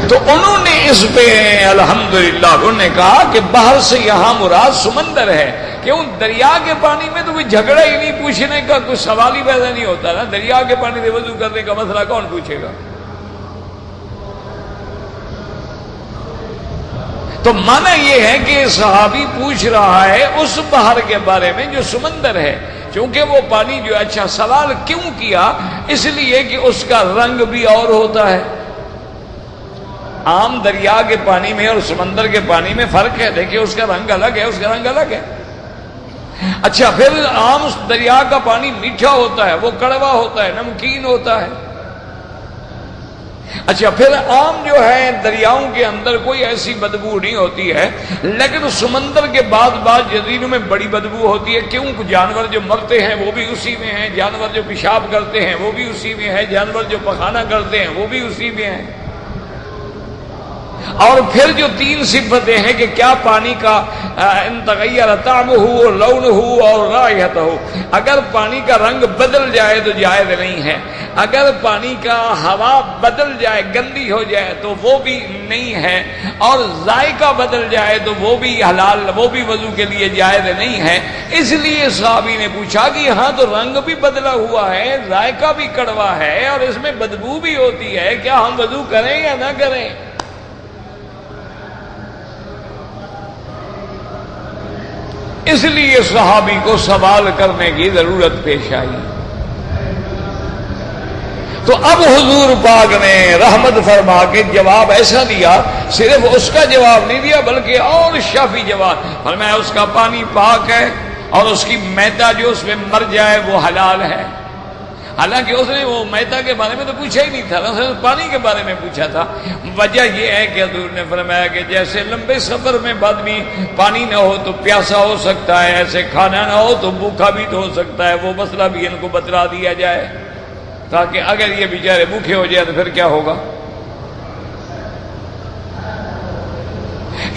تو انہوں نے اس پہ الحمدللہ انہوں نے کہا کہ باہر سے یہاں مراد سمندر ہے. کیوں؟ دریا کے پانی میں تو کوئی جھگڑا ہی نہیں، پوچھنے کا کوئی سوال ہی پیدا نہیں ہوتا نا. دریا کے پانی سے وضو کرنے کا مسئلہ کون پوچھے گا؟ تو معنی یہ ہے کہ صحابی پوچھ رہا ہے اس بحر کے بارے میں جو سمندر ہے، چونکہ وہ پانی جو اچھا سوال کیوں کیا؟ اس لیے کہ اس کا رنگ بھی اور ہوتا ہے. عام دریا کے پانی میں اور سمندر کے پانی میں فرق ہے. دیکھیں اس کا رنگ الگ ہے، اس کا رنگ الگ ہے. اچھا پھر عام دریا کا پانی میٹھا ہوتا ہے، وہ کڑوا ہوتا ہے، نمکین ہوتا ہے. اچھا پھر عام جو ہے دریاؤں کے اندر کوئی ایسی بدبو نہیں ہوتی ہے، لیکن سمندر کے بعض جزیروں میں بڑی بدبو ہوتی ہے. کیوں؟ جانور جو مرتے ہیں وہ بھی اسی میں ہیں، جانور جو پیشاب کرتے ہیں وہ بھی اسی میں ہے، جانور جو پخانہ کرتے ہیں وہ بھی اسی میں ہیں. اور پھر جو تین صفتیں ہیں کہ کیا پانی کا ان تغیر طعمہ و لونہ اور رائحتہ، اگر پانی کا رنگ بدل جائے تو جائز نہیں ہے، اگر پانی کا ہوا بدل جائے گندی ہو جائے تو وہ بھی نہیں ہے، اور ذائقہ بدل جائے تو وہ بھی حلال، وہ بھی وضو کے لیے جائز نہیں ہے. اس لیے صحابی نے پوچھا کہ ہاں تو رنگ بھی بدلا ہوا ہے، ذائقہ بھی کڑوا ہے اور اس میں بدبو بھی ہوتی ہے، کیا ہم وضو کریں یا نہ کریں؟ اس لیے صحابی کو سوال کرنے کی ضرورت پیش آئی۔ تو اب حضور پاک نے رحمت فرما کے جواب ایسا دیا، صرف اس کا جواب نہیں دیا بلکہ اور شافی جواب فرمایا اس کا پانی پاک ہے اور اس کی میتا جو اس میں مر جائے وہ حلال ہے۔ حالانکہ اس نے وہ میتا کے بارے میں تو پوچھا ہی نہیں تھا، پانی کے بارے میں پوچھا تھا۔ وجہ یہ ہے کہ حضور نے فرمایا کہ جیسے لمبے سفر میں آدمی پانی نہ ہو تو پیاسا ہو سکتا ہے، ایسے کھانا نہ ہو تو بھوکا بھی تو ہو سکتا ہے، وہ مسئلہ بھی ان کو بتلا دیا جائے تاکہ اگر یہ بیچارے بھوکے ہو جائے تو پھر کیا ہوگا۔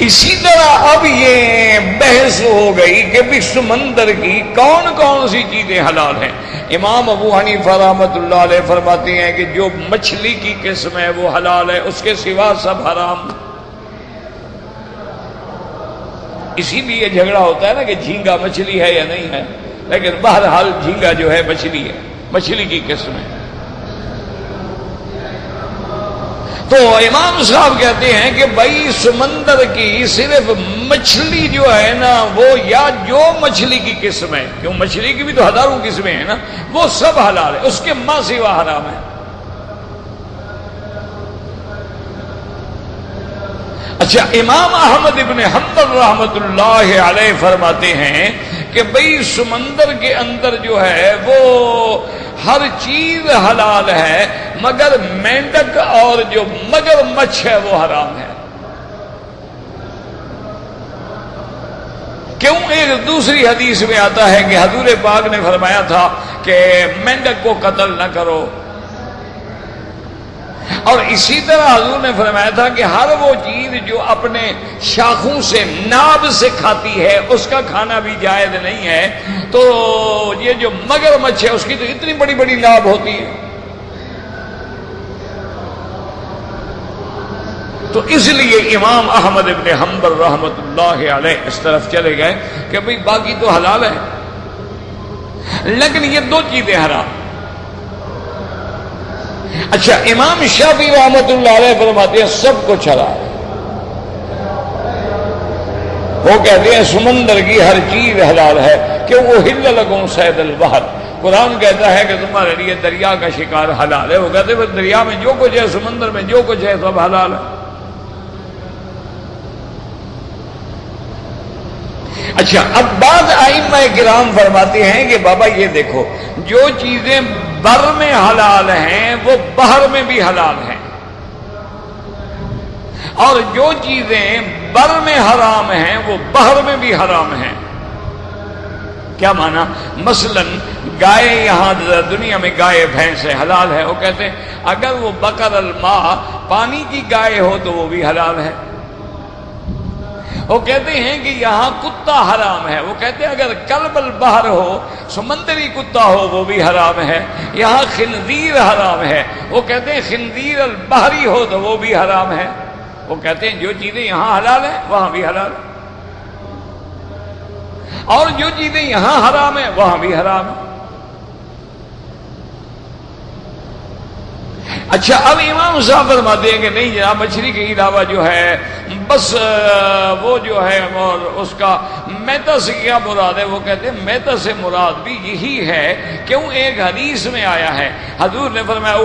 اسی طرح اب یہ بحث ہو گئی کہ بھی سمندر کی کون کون سی چیزیں حلال ہیں۔ امام ابو حنیفہ رحمۃ اللہ علیہ فرماتے ہیں کہ جو مچھلی کی قسم ہے وہ حلال ہے، اس کے سوا سب حرام۔ اسی لیے جھگڑا ہوتا ہے نا کہ جھینگا مچھلی ہے یا نہیں ہے، لیکن بہرحال جھینگا جو ہے مچھلی ہے، مچھلی کی قسم ہے۔ تو امام صاحب کہتے ہیں کہ بھائی سمندر کی صرف مچھلی جو ہے نا وہ یا جو مچھلی کی قسم ہے، کیوں مچھلی کی بھی تو ہزاروں قسمیں ہیں نا، وہ سب حلال ہے، اس کے ماں سوا حرام ہے۔ اچھا، امام احمد ابن حنبل رحمۃ اللہ علیہ فرماتے ہیں کہ بھئی سمندر کے اندر جو ہے وہ ہر چیز حلال ہے مگر مینڈک اور جو مگر مچھ ہے وہ حرام ہے۔ کیوں؟ ایک دوسری حدیث میں آتا ہے کہ حضور پاک نے فرمایا تھا کہ مینڈک کو قتل نہ کرو، اور اسی طرح حضور نے فرمایا تھا کہ ہر وہ چیز جو اپنے شاخوں سے ناب سے کھاتی ہے اس کا کھانا بھی جائز نہیں ہے۔ تو یہ جو مگر مچھ ہے اس کی تو اتنی بڑی بڑی ناب ہوتی ہے، تو اس لیے امام احمد ابن حنبل رحمۃ اللہ علیہ اس طرف چلے گئے کہ بھئی باقی تو حلال ہے لیکن یہ دو چیزیں حرام۔ اچھا، امام شافعی رحمۃ اللہ علیہ فرماتے ہیں سب کچھ حلال ہے۔ وہ کہتے ہیں سمندر کی ہر چیز حلال ہے کہ وہ حل لکم صید البحر، قرآن کہتا ہے کہ تمہارے لیے دریا کا شکار حلال ہے۔ وہ کہتے ہیں دریا میں جو کچھ ہے، سمندر میں جو کچھ ہے سب حلال ہے۔ اچھا، اب بعض ائمہ کرام فرماتے ہیں کہ بابا یہ دیکھو، جو چیزیں بر میں حلال ہیں وہ بحر میں بھی حلال ہیں، اور جو چیزیں بر میں حرام ہیں وہ بحر میں بھی حرام ہیں۔ کیا مانا؟ مثلا گائے، یہاں دنیا میں گائے بھینس ہے، حلال ہے۔ وہ کہتے ہیں اگر وہ بقر الماء پانی کی گائے ہو تو وہ بھی حلال ہے۔ وہ کہتے ہیں کہ یہاں کتا حرام ہے، وہ کہتے ہیں اگر کلب البحر ہو، سمندری کتا ہو، وہ بھی حرام ہے۔ یہاں خنزیر حرام ہے، وہ کہتے ہیں خنزیر البحری ہو تو وہ بھی حرام ہے۔ وہ کہتے ہیں جو چیزیں یہاں حلال ہیں وہاں بھی حلال ہے، اور جو چیزیں یہاں حرام ہیں وہاں بھی حرام ہے۔ اچھا، اب امام صاحب فرماتے ہیں کہ نہیں جناب، مچھلی کے علاوہ جو ہے بس وہ جو ہے اور اس کا میتا سے کیا مراد ہے؟ وہ کہتے ہیں میتا سے مراد بھی یہی ہے۔ کیوں؟ ایک حدیث میں آیا ہے، حضور نے فرمایا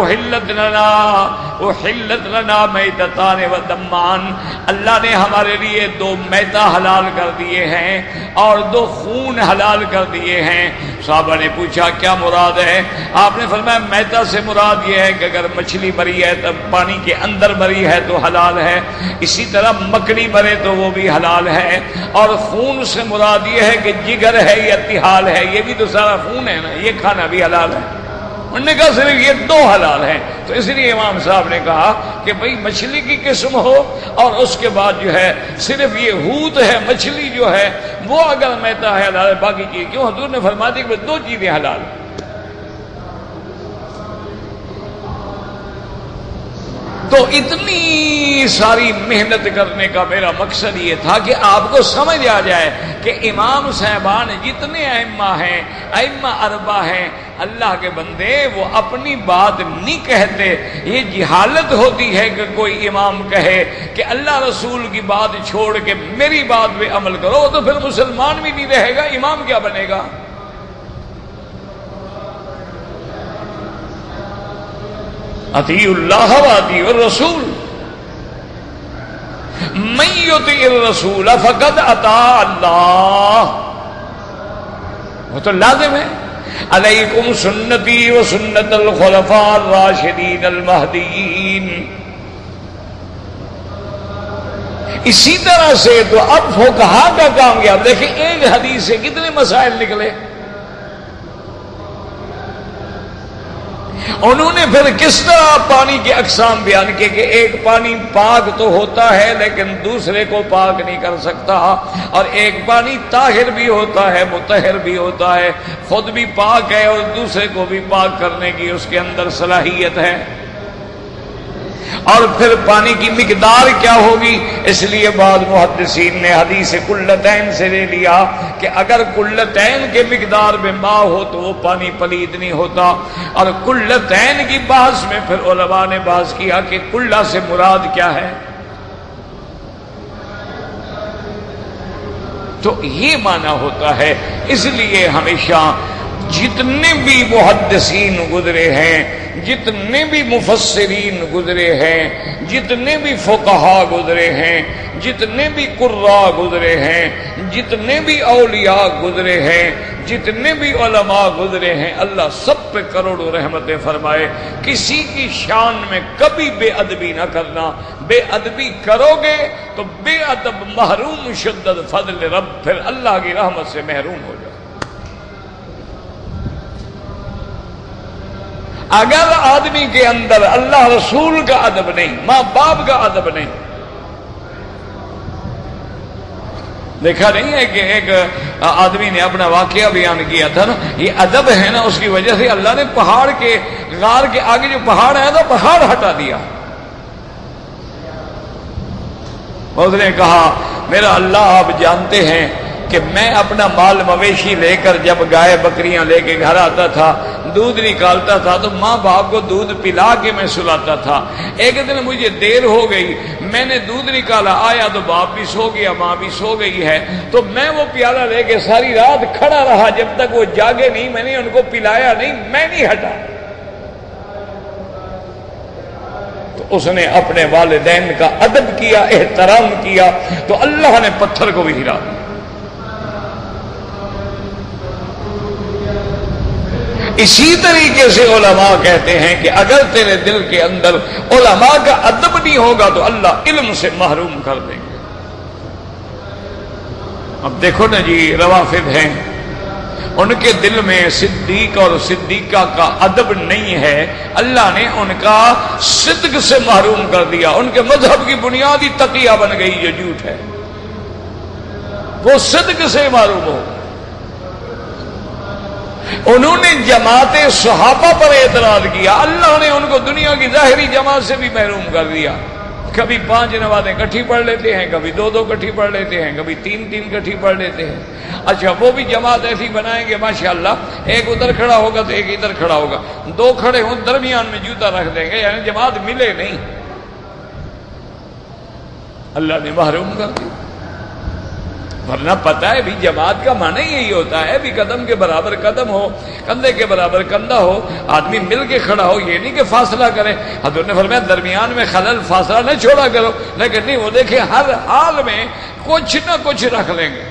احلت لنا میتتان و دمان، اللہ نے ہمارے لیے دو میتا حلال کر دیے ہیں اور دو خون حلال کر دیے ہیں۔ صحابہ نے پوچھا کیا مراد ہے؟ آپ نے فرمایا میتا سے مراد یہ ہے کہ اگر مچھلی مری ہے تب پانی کے اندر مری ہے تو حلال ہے، اسی طرح مکڑی مرے تو وہ بھی حلال ہے، اور خون سے مراد یہ ہے کہ جگر ہے یا تحال ہے، یہ بھی تو سارا خون ہے نا، یہ کھانا بھی حلال ہے۔ انہوں نے کہا صرف یہ دو حلال ہیں، تو اس لیے امام صاحب نے کہا کہ بھئی مچھلی کی قسم ہو اور اس کے بعد جو ہے صرف یہ حوت ہے، مچھلی جو ہے وہ اگر میتا ہے حلال ہے، باقی چیز کیوں؟ حضور نے فرما دی کہ دو چیزیں حلال ہیں۔ تو اتنی ساری محنت کرنے کا میرا مقصد یہ تھا کہ آپ کو سمجھ آ جائے کہ امام صاحبان جتنے ائمہ ہیں، ائمہ اربعہ ہیں، اللہ کے بندے وہ اپنی بات نہیں کہتے. یہ جہالت ہوتی ہے کہ کوئی امام کہے کہ اللہ رسول کی بات چھوڑ کے میری بات پہ عمل کرو، تو پھر مسلمان بھی نہیں رہے گا، امام کیا بنے گا؟ اطیعوا اللہ واطیعوا الرسول، من یطع الرسول فقد اطاع اللہ. وہ تو لازم ہے. علیکم سنتی و سنت الخلفاء الراشدین المہدیین. اسی طرح سے تو اب فقہا کا کام کیا؟ دیکھیں ایک حدیث سے کتنے مسائل نکلے. انہوں نے پھر کس طرح پانی کے اقسام بیان کیے کہ ایک پانی پاک تو ہوتا ہے لیکن دوسرے کو پاک نہیں کر سکتا، اور ایک پانی طاہر بھی ہوتا ہے مطہر بھی ہوتا ہے، خود بھی پاک ہے اور دوسرے کو بھی پاک کرنے کی اس کے اندر صلاحیت ہے. اور پھر پانی کی مقدار کیا ہوگی؟ اس لیے بعض محدثین نے حدیث کلتین سے لے لیا کہ اگر کلتین کے مقدار میں ماء ہو تو وہ پانی پلید نہیں ہوتا. اور کلتین کی بحث میں پھر علماء نے بحث کیا کہ کلہ سے مراد کیا ہے. تو یہ معنی ہوتا ہے. اس لیے ہمیشہ جتنے بھی محدثین گزرے ہیں، جتنے بھی مفسرین گزرے ہیں، جتنے بھی فقہا گزرے ہیں، جتنے بھی قراء گزرے ہیں، جتنے بھی اولیاء گزرے ہیں، جتنے بھی علماء گزرے ہیں، اللہ سب پہ کروڑوں رحمتیں فرمائے. کسی کی شان میں کبھی بے ادبی نہ کرنا. بے ادبی کرو گے تو بے ادب محروم شدت فضل رب، پھر اللہ کی رحمت سے محروم ہو جائے. اگر آدمی کے اندر اللہ رسول کا ادب نہیں، ماں باپ کا ادب نہیں. دیکھا نہیں ہے کہ ایک آدمی نے اپنا واقعہ بیان کیا تھا نا، یہ ادب ہے نا، اس کی وجہ سے اللہ نے پہاڑ کے غار کے آگے جو پہاڑ ہے تو پہاڑ ہٹا دیا. اس نے کہا میرا اللہ آپ جانتے ہیں کہ میں اپنا مال مویشی لے کر جب گائے بکریاں لے کے گھر آتا تھا، دودھ نکالتا تھا تو ماں باپ کو دودھ پلا کے میں سلاتا تھا. ایک دن مجھے دیر ہو گئی، میں نے دودھ نکالا، آیا تو باپ بھی سو گیا، ماں بھی سو گئی ہے، تو میں وہ پیالہ لے کے ساری رات کھڑا رہا جب تک وہ جاگے نہیں. میں نے ان کو پلایا نہیں، میں نہیں ہٹا. تو اس نے اپنے والدین کا ادب کیا، احترام کیا، تو اللہ نے پتھر کو بھی ہلا دیا. اسی طریقے سے علماء کہتے ہیں کہ اگر تیرے دل کے اندر علماء کا ادب نہیں ہوگا تو اللہ علم سے محروم کر دیں گے. اب دیکھو نا جی، روافض ہیں، ان کے دل میں صدیق اور صدیقہ کا ادب نہیں ہے، اللہ نے ان کا صدق سے محروم کر دیا. ان کے مذہب کی بنیادی تقیہ بن گئی جو جھوٹ ہے، وہ صدق سے محروم ہو. انہوں نے جماعت صحابہ پر اعتراض کیا، اللہ نے ان کو دنیا کی ظاہری جماعت سے بھی محروم کر دیا. کبھی 5 نمازیں کٹھی پڑھ لیتے ہیں، کبھی 2 کٹھی پڑھ لیتے ہیں، کبھی 3 کٹھی پڑھ لیتے ہیں. اچھا وہ بھی جماعت ایسی بنائیں گے ماشاءاللہ، ایک ادھر کھڑا ہوگا تو ایک ادھر کھڑا ہوگا، 2 کھڑے ہوں درمیان میں جوتا رکھ دیں گے، یعنی جماعت ملے نہیں. اللہ نے محروم کر دیا. ورنہ پتہ ہے بھی جماعت کا معنی یہی ہوتا ہے بھی قدم کے برابر قدم ہو، کندھے کے برابر کندھا ہو، آدمی مل کے کھڑا ہو. یہ نہیں کہ فاصلہ کرے. حضرت نے فرمایا درمیان میں خلل فاصلہ نہ چھوڑا کرو، لیکن نہیں، وہ دیکھیں ہر حال میں کچھ نہ کچھ رکھ لیں گے.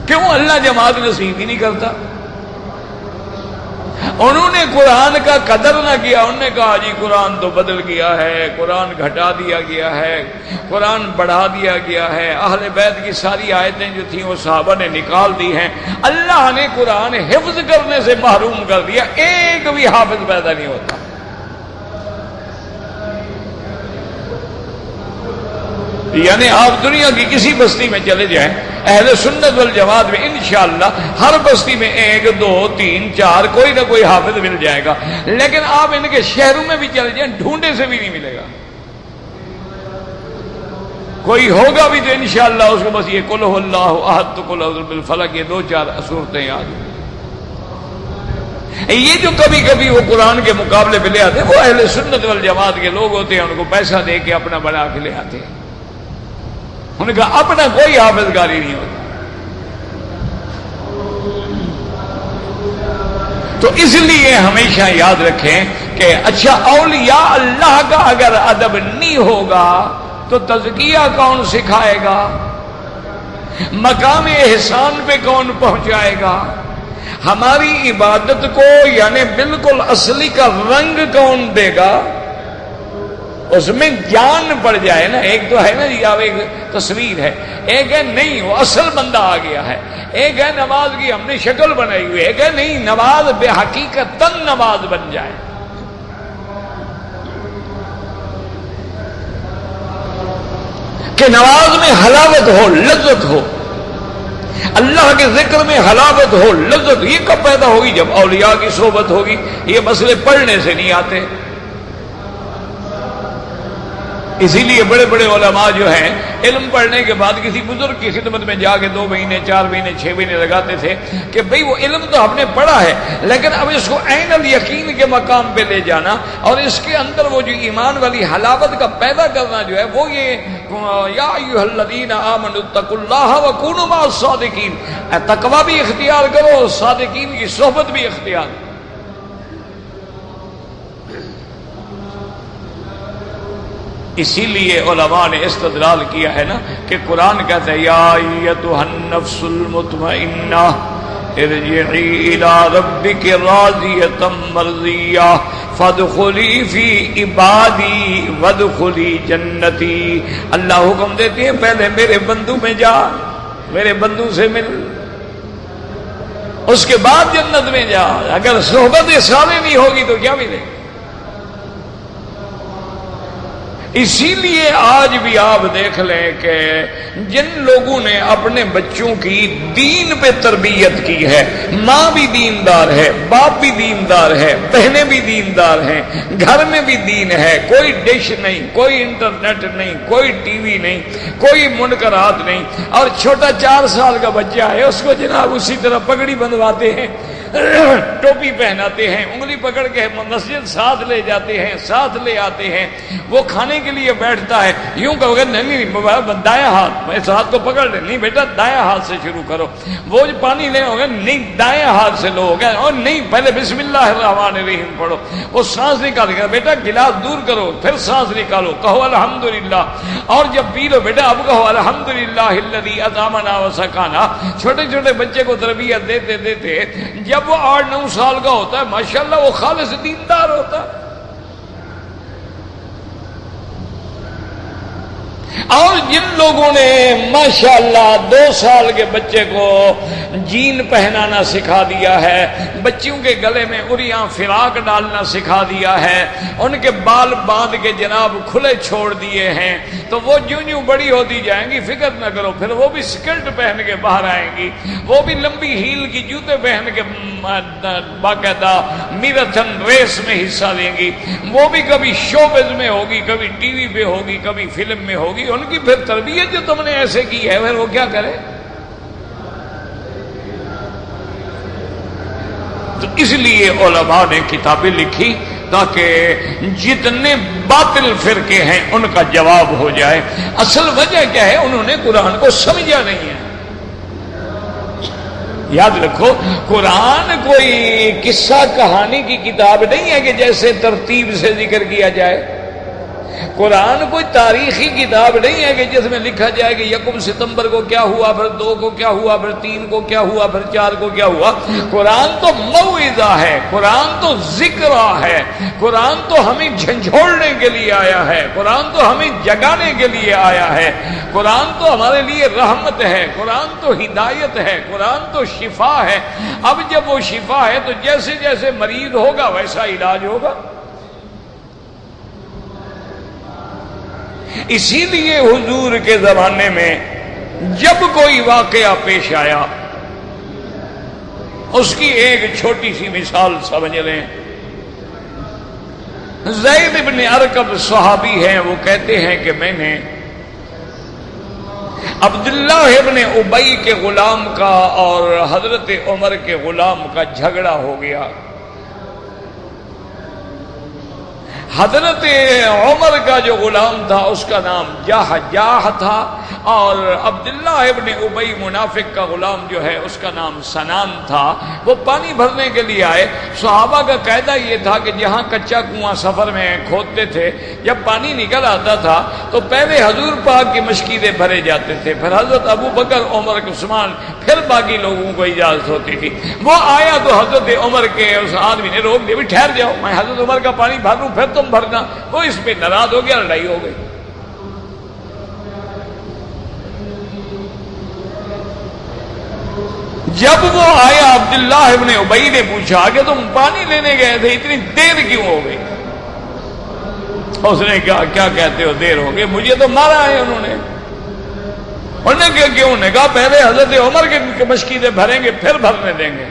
کیوں اللہ جماعت نصیب ہی نہیں کرتا؟ انہوں نے قرآن کا قدر نہ کیا. انہوں نے کہا جی قرآن تو بدل گیا ہے، قرآن گھٹا دیا گیا ہے، قرآن بڑھا دیا گیا ہے، اہل بیت کی ساری آیتیں جو تھیں وہ صحابہ نے نکال دی ہیں. اللہ نے قرآن حفظ کرنے سے محروم کر دیا، ایک بھی حافظ پیدا نہیں ہوتا. یعنی آپ دنیا کی کسی بستی میں چلے جائیں، اہل سنت والجماعت میں انشاءاللہ ہر بستی میں 1 2 3 4 کوئی نہ کوئی حافظ مل جائے گا. لیکن آپ ان کے شہروں میں بھی چلے جائیں، ڈھونڈے سے بھی نہیں ملے گا. کوئی ہوگا بھی تو انشاءاللہ اس کو بس یہ قل هو اللہ احد، قل اعوذ بالفلق، یہ 2 4 صورتیں یاد. یہ جو کبھی کبھی وہ قرآن کے مقابلے پہ لے آتے ہیں وہ اہل سنت والجماعت کے لوگ ہوتے ہیں، ان کو پیسہ دے کے اپنا بنا کے لے آتے ہیں، ان کا اپنا کوئی حافظ کاری نہیں ہوتا۔ تو اس لیے ہمیشہ یاد رکھیں کہ اچھا اولیاء اللہ کا اگر ادب نہیں ہوگا تو تزکیہ کون سکھائے گا؟ مقام احسان پہ کون پہنچائے گا؟ ہماری عبادت کو یعنی بالکل اصلی کا رنگ کون دے گا؟ اس میں جان پڑ جائے نا۔ ایک تو ہے نا جی اب ایک تصویر ہے، ایک ہے نہیں وہ اصل بندہ آ گیا ہے، ایک ہے نماز کی ہم نے شکل بنائی ہوئی، ایک ہے نہیں نماز بے حقیقت نماز بن جائے۔ کہ نماز میں حلاوت ہو، لذت ہو، اللہ کے ذکر میں حلاوت ہو، لذت۔ یہ کب پیدا ہوگی؟ جب اولیاء کی صحبت ہوگی۔ یہ مسئلے پڑھنے سے نہیں آتے۔ اسی لیے بڑے بڑے علماء جو ہیں علم پڑھنے کے بعد کسی بزرگ کی خدمت میں جا کے 2 مہینے 4 مہینے 6 مہینے لگاتے تھے کہ بھئی وہ علم تو ہم نے پڑھا ہے لیکن اب اس کو عین الیقین کے مقام پہ لے جانا اور اس کے اندر وہ جو ایمان والی حلاوت کا پیدا کرنا جو ہے وہ یہ یا ایھا الذین آمنوا اتقوا اللہ وکونوا مع الصادقین، تقوی بھی اختیار کرو، صادقین کی صحبت بھی اختیار کرو۔ اسی لیے علماء نے استدلال کیا ہے نا کہ قرآن کہتا ہے یا ایتھا النفس المطمئنہ ارجعی الی ربک راضیۃ مرضیہ فادخلی فی عبادی وادخلی جنتی۔ اللہ حکم دیتے ہیں پہلے میرے بندو میں جا، میرے بندو سے مل، اس کے بعد جنت میں جا۔ اگر صحبت سارے نہیں ہوگی تو کیا ملے؟ اسی لیے آج بھی آپ دیکھ لیں کہ جن لوگوں نے اپنے بچوں کی دین پہ تربیت کی ہے، ماں بھی دیندار ہے، باپ بھی دیندار ہے، بہنیں بھی دیندار ہیں، گھر میں بھی دین ہے، کوئی ڈش نہیں، کوئی انٹرنیٹ نہیں، کوئی ٹی وی نہیں، کوئی منکرات نہیں، اور چھوٹا 4 سال کا بچہ ہے اس کو جناب اسی طرح پگڑی بندھواتے ہیں، ٹوپی پہناتے ہیں، انگلی پکڑ کے مسجد ساتھ لے جاتے ہیں، ساتھ لے آتے ہیں۔ وہ کھانے کے لیے بیٹھتا ہے یوں کہو گے نہیں دایاں ہاتھ، اس ہاتھ کو پکڑ لے، نہیں بیٹا دایاں ہاتھ سے شروع کرو۔ وہ پانی لینا ہوگا نہیں دایاں ہاتھ سے لو گے، اور نہیں پہلے بسم اللہ الرحمن الرحیم پڑھو۔ وہ سانس نکال کے بیٹا گلاس دور کرو، پھر سانس نکالو، کہو الحمدللہ، اور جب پی لو بیٹا اب کہو الحمدللہ الذی اطعمنا وسقانا۔ چھوٹے چھوٹے بچے کو تربیت دیتے دیتے جب وہ 8-9 سال کا ہوتا ہے ماشاءاللہ وہ خالص دیندار ہوتا ہے۔ اور جن لوگوں نے ماشاءاللہ 2 سال کے بچے کو جین پہنانا سکھا دیا ہے، بچیوں کے گلے میں اریاں فراق ڈالنا سکھا دیا ہے، ان کے بال باندھ کے جناب کھلے چھوڑ دیے ہیں، تو وہ جوں جوں بڑی ہوتی جائیں گی فکر نہ کرو، پھر وہ بھی سکرٹ پہن کے باہر آئیں گی، وہ بھی لمبی ہیل کی جوتے پہن کے باقاعدہ میراتھن ریس میں حصہ لیں گی، وہ بھی کبھی شوبز میں ہوگی، کبھی ٹی وی پہ ہوگی، کبھی فلم میں ہوگی۔ ان کی پھر تربیت جو تم نے ایسے کی ہے پھر وہ کیا کرے؟ تو اس لیے علماء نے کتابیں لکھی تاکہ جتنے باطل فرقے ہیں ان کا جواب ہو جائے۔ اصل وجہ کیا ہے؟ انہوں نے قرآن کو سمجھا نہیں ہے۔ یاد رکھو قرآن کوئی قصہ کہانی کی کتاب نہیں ہے کہ جیسے ترتیب سے ذکر کیا جائے۔ قرآن کوئی تاریخی کتاب نہیں ہے کہ جس میں لکھا جائے کہ 1 ستمبر کو کیا ہوا، پھر 2 کو کیا ہوا، پھر 3 کو کیا ہوا، پھر 4 کو کیا ہوا۔ قرآن تو موعظہ ہے، قرآن تو ذکرہ ہے، قرآن تو ہمیں جھنجھوڑنے کے لیے آیا ہے، قرآن تو ہمیں جگانے کے لیے آیا ہے، قرآن تو ہمارے لیے رحمت ہے، قرآن تو ہدایت ہے، قرآن تو شفا ہے۔ اب جب وہ شفا ہے تو جیسے جیسے مریض ہوگا ویسا علاج ہوگا۔ اسی لیے حضور کے زمانے میں جب کوئی واقعہ پیش آیا اس کی ایک چھوٹی سی مثال سمجھ لیں۔ زید بن ارقم صحابی ہیں، وہ کہتے ہیں کہ میں نے عبداللہ ابن ابی کے غلام کا اور حضرت عمر کے غلام کا جھگڑا ہو گیا۔ حضرت عمر کا جو غلام تھا اس کا نام جاہ تھا، اور عبداللہ ابن ابی منافق کا غلام جو ہے اس کا نام سنان تھا۔ وہ پانی بھرنے کے لیے آئے۔ صحابہ کا قاعدہ یہ تھا کہ جہاں کچا کنواں سفر میں کھودتے تھے، جب پانی نکل آتا تھا تو پہلے حضور پاک کی مشکیزیں بھرے جاتے تھے، پھر حضرت ابو بکر، عمر، عثمان، پھر باقی لوگوں کو اجازت ہوتی تھی۔ وہ آیا تو حضرت عمر کے اس آدمی نے روک دیا، بھی ٹھہر جاؤ، میں حضرت عمر کا پانی بھر لوں پھر تم بھرنا۔ وہ اس پہ ناراض ہو گیا، لڑائی ہو گئی۔ جب وہ آیا عبداللہ ابن ابی نے پوچھا کہ تم پانی لینے گئے تھے، اتنی دیر کیوں ہو گئی؟ اس نے کہا کیا کہتے ہو دیر ہو گئی؟ مجھے تو مارا ہے انہوں نے۔ انہوں نے کہا کیوں؟ نے کہا پہلے حضرت عمر کے مشکیزیں بھریں گے پھر بھرنے دیں گے۔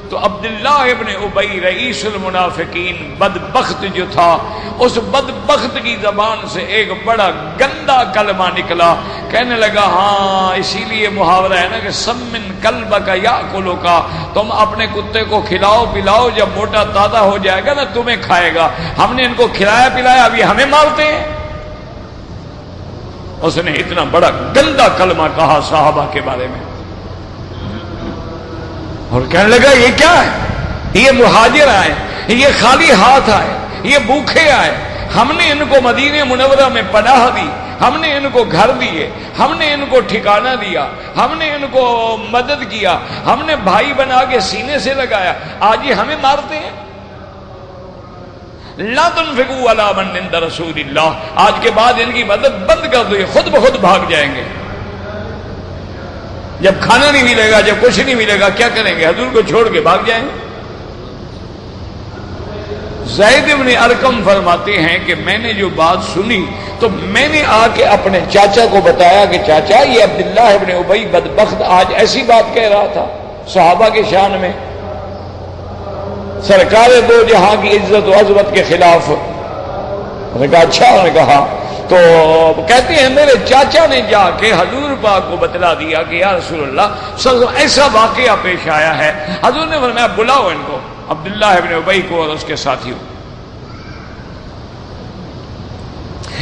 تو عبداللہ ابن ابی رئیس المنافقین بدبخت جو تھا، اس بدبخت کی زبان سے ایک بڑا گندا کلمہ نکلا۔ کہنے لگا ہاں اسی لیے محاورہ ہے نا کہ سمن کلبک یاکلک، تم اپنے کتے کو کھلاؤ پلاؤ، جب موٹا تازہ ہو جائے گا نا تمہیں کھائے گا۔ ہم نے ان کو کھلایا پلایا، ابھی ہمیں مارتے ہیں۔ اس نے اتنا بڑا گندا کلمہ کہا صحابہ کے بارے میں، اور کہنے لگا یہ کیا ہے؟ یہ مہاجر آئے، یہ خالی ہاتھ آئے، یہ بھوکے آئے، ہم نے ان کو مدینہ منورہ میں پناہ دی، ہم نے ان کو گھر دیے، ہم نے ان کو ٹھکانہ دیا، ہم نے ان کو مدد کیا، ہم نے بھائی بنا کے سینے سے لگایا، آج یہ ہمیں مارتے ہیں۔ لا تنفقوا علی من عند رسول اللہ، آج کے بعد ان کی مدد بند کر دو، یہ خود بخود بھاگ جائیں گے۔ جب کھانا نہیں ملے گا، جب کچھ نہیں ملے گا، کیا کریں گے؟ حضور کو چھوڑ کے بھاگ جائیں گے۔ زید بن ارقم فرماتے ہیں کہ میں نے جو بات سنی تو میں نے آ کے اپنے چاچا کو بتایا کہ چاچا یہ عبداللہ ابن ابی بدبخت آج ایسی بات کہہ رہا تھا صحابہ کے شان میں، سرکار دو جہاں کی عزت و عظمت کے خلاف۔ انہوں نے کہا اچھا، انہوں نے کہا تو کہتے ہیں میرے چاچا نے جا کے حضور پاک کو بتلا دیا کہ یا رسول اللہ صلی اللہ علیہ وسلم ایسا واقعہ پیش آیا ہے۔ حضور نے فرمایا بلاؤ ان کو، عبداللہ ابن ابی کو اور اس کے ساتھیوں۔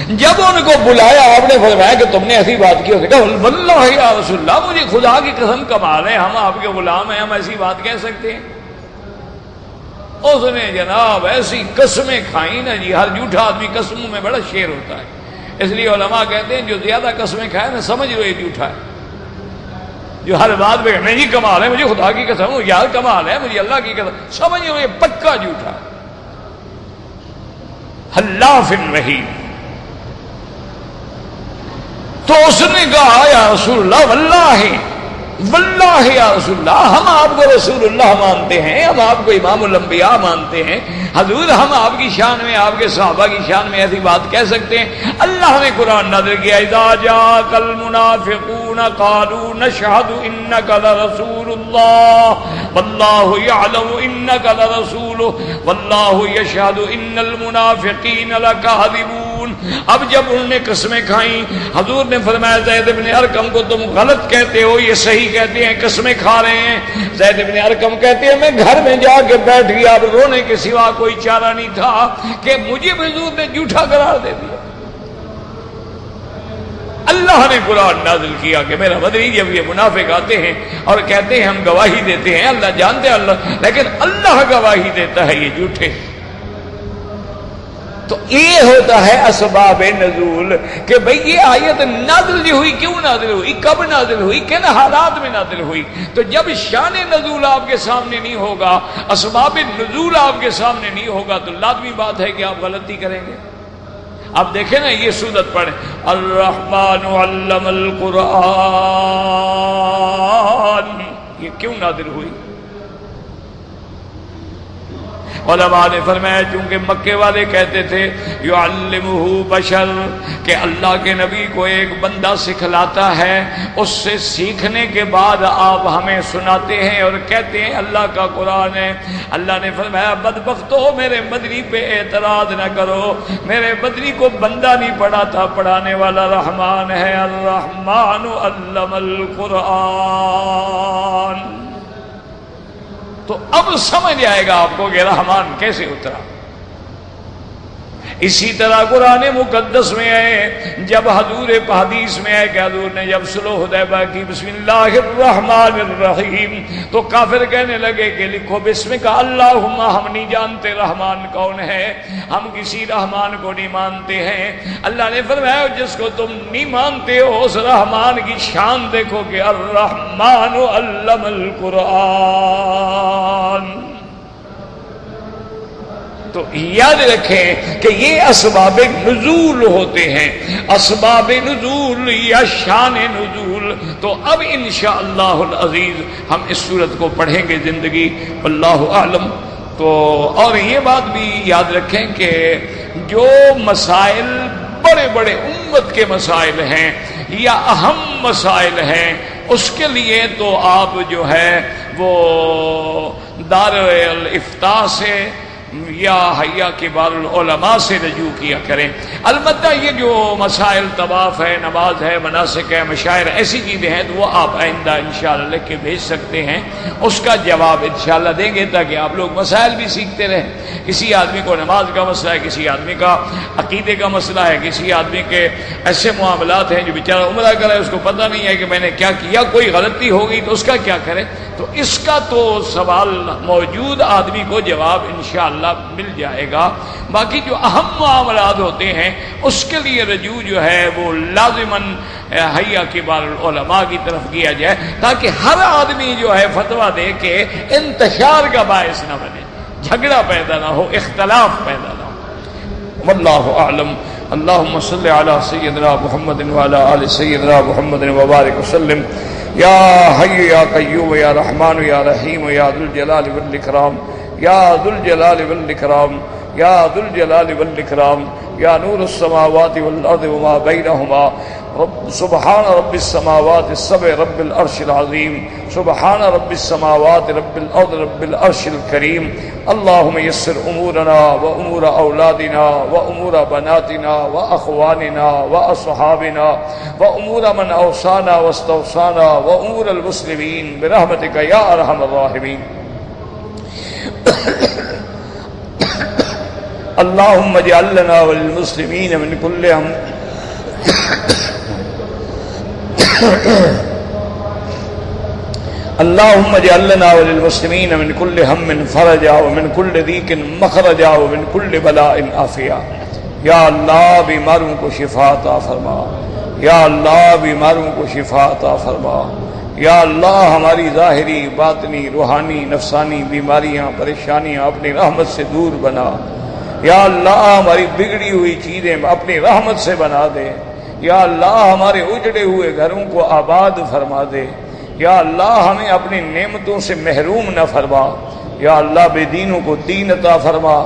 جب ان کو بلایا آپ نے فرمایا کہ تم نے ایسی بات کی؟ اس نے کہا واللہ یا رسول اللہ مجھے خدا کی قسم کمال ہے، ہم آپ کے غلام ہیں، ہم ایسی بات کہہ سکتے ہیں؟ اس نے جناب ایسی قسمیں کھائیں نا جی، ہر جھوٹا آدمی قسموں میں بڑا شیر ہوتا ہے، اس لیے علماء کہتے ہیں جو زیادہ قسمیں کھائے نا سمجھ لو یہ جھوٹا ہے۔ جو ہر بات پہ نہیں جی کمال ہے، مجھے خدا کی قسم، یار کمال ہے مجھے اللہ کی قسم، سمجھ لو یہ پکا جھوٹا ہے۔ حلاف رحیم۔ تو اس نے کہا یا رسول اللہ واللہ واللہ یا رسول اللہ، ہم آپ کو رسول اللہ مانتے ہیں، ہم آپ کو امام الانبیاء مانتے ہیں، حضور ہم آپ کی شان میں، آپ کے صحابہ کی شان میں ایسی بات کہہ سکتے ہیں؟ اللہ نے قرآن نازل کیا اذا جاءک المنافقون قالوا نشهد انک لرسول اللہ واللہ یعلم انک لرسولہ واللہ یشہد ان المنافقین لکاذبون۔ اب جب انہوں نے قسمیں کھائیں، حضور نے فرمایا زید بن ارقم کو تم غلط کہتے ہو، یہ صحیح کہتے ہیں، قسمیں کھا رہے ہیں۔ زید بن ارقم کہتے ہیں میں گھر میں جا کے بیٹھ گیا، اب رونے کے سوا کوئی چارہ نہیں تھا کہ مجھے حضور نے جھوٹا قرار دے دیا۔ اللہ نے قرآن نازل کیا کہ میرا بدری جب یہ منافق آتے ہیں اور کہتے ہیں ہم گواہی دیتے ہیں، اللہ جانتے ہیں اللہ، لیکن اللہ گواہی دیتا ہے یہ جھوٹے۔ تو یہ ہوتا ہے اسباب نزول کہ بھئی یہ آیت نازل جو ہوئی کیوں نازل ہوئی، کب نازل ہوئی، کن حالات میں نازل ہوئی۔ تو جب شان نزول آپ کے سامنے نہیں ہوگا، اسباب نزول آپ کے سامنے نہیں ہوگا، تو لازمی بات ہے کہ آپ غلطی کریں گے۔ اب دیکھیں نا یہ سورت پڑھیں، الرحمن علم القرآن، یہ کیوں نازل ہوئی؟ علماء نے فرمایا چونکہ مکے والے کہتے تھے یعلمہ بشر کہ اللہ کے نبی کو ایک بندہ سکھلاتا ہے، اس سے سیکھنے کے بعد آپ ہمیں سناتے ہیں اور کہتے ہیں اللہ کا قرآن ہے۔ اللہ نے فرمایا بدبختو میرے مدنی پہ اعتراض نہ کرو، میرے مدنی کو بندہ نہیں پڑھاتا، پڑھانے والا رحمان ہے، الرحمن علم القرآن۔ تو اب سمجھ آئے گا آپ کو کہ رحمان کیسے اترا۔ اسی طرح قرآن مقدس میں ہے، جب حضور حدیث میں ہے کہ حضور نے جب صلح حدیبیہ کی بسم اللہ الرحمن الرحیم تو کافر کہنے لگے کہ لکھو بسم کا اللہم، ہم نہیں جانتے رحمان کون ہے، ہم کسی رحمان کو نہیں مانتے ہیں۔ اللہ نے فرمایا جس کو تم نہیں مانتے ہو اس رحمان کی شان دیکھو کہ الرحمن علم القرآن۔ تو یاد رکھیں کہ یہ اسباب نزول ہوتے ہیں، اسباب نزول یا شان نزول۔ تو اب انشاءاللہ العزیز ہم اس صورت کو پڑھیں گے زندگی، واللہ اعلم۔ تو اور یہ بات بھی یاد رکھیں کہ جو مسائل بڑے بڑے امت کے مسائل ہیں یا اہم مسائل ہیں اس کے لیے تو آپ جو ہے وہ دار الافتاء سے یا حیا کبار العلماء سے رجوع کیا کریں۔ البتہ یہ جو مسائل طواف ہے، نماز ہے، مناسک ہے، مشاعر، ایسی چیزیں ہیں تو وہ آپ آئندہ انشاءاللہ لکھ کے بھیج سکتے ہیں، اس کا جواب انشاءاللہ دیں گے تاکہ آپ لوگ مسائل بھی سیکھتے رہیں۔ کسی آدمی کو نماز کا مسئلہ ہے، کسی آدمی کا عقیدے کا مسئلہ ہے، کسی آدمی کے ایسے معاملات ہیں جو بیچارہ عمرہ کرے اس کو پتہ نہیں ہے کہ میں نے کیا کیا، کوئی غلطی ہو گئی تو اس کا کیا کرے، تو اس کا تو سوال موجود آدمی کو جواب انشاءاللہ مل جائے گا۔ باقی جو اہم معاملات ہوتے ہیں اس کے لیے رجوع جو ہے وہ لازماً حیا کبار العلماء کی طرف کیا جائے تاکہ ہر آدمی جو ہے فتویٰ دے کے انتشار کا باعث نہ بنے، جھگڑا پیدا نہ ہو، اختلاف پیدا نہ ہو۔ واللہ اعلم۔ اللہم صلی علی سیدنا محمد وعلی آل سیدنا محمد وبارک وسلم۔ یا حی یا قیوم یا رحمان یا رحیم یا ذو الجلال والاکرام، یا ذو الجلال والاکرام، یا ذو الجلال والاکرام، یا نور السماوات والارض وما بینہما، سبحان رب السماوات السبع رب العرش العظیم، سبحان رب السماوات رب الارض رب العرش الکریم۔ اللہم یسر امورنا و امور اولادنا و امور بناتنا و اخواننا و اصحابنا و امور من اوصانا واستوصانا و امور المسلمین برحمتک یا ارحم الراحمین۔ اللہم اجعل لنا وللمسلمین من کل ہم اللہم اجعل لنا وللمسلمین من کل ہم فرجا ومن کل ضیق مخرجا ومن کل بلاء عافیہ۔ یا اللہ بیماروں کو شفا عطا فرما، یا اللہ بیماروں کو شفا عطا فرما، یا اللہ ہماری ظاہری باطنی روحانی نفسانی بیماریاں پریشانیاں اپنی رحمت سے دور بنا، یا اللہ ہماری بگڑی ہوئی چیزیں اپنی رحمت سے بنا دے، یا اللہ ہمارے اجڑے ہوئے گھروں کو آباد فرما دے، یا اللہ ہمیں اپنی نعمتوں سے محروم نہ فرما، یا اللہ بے دینوں کو دین عطا فرما،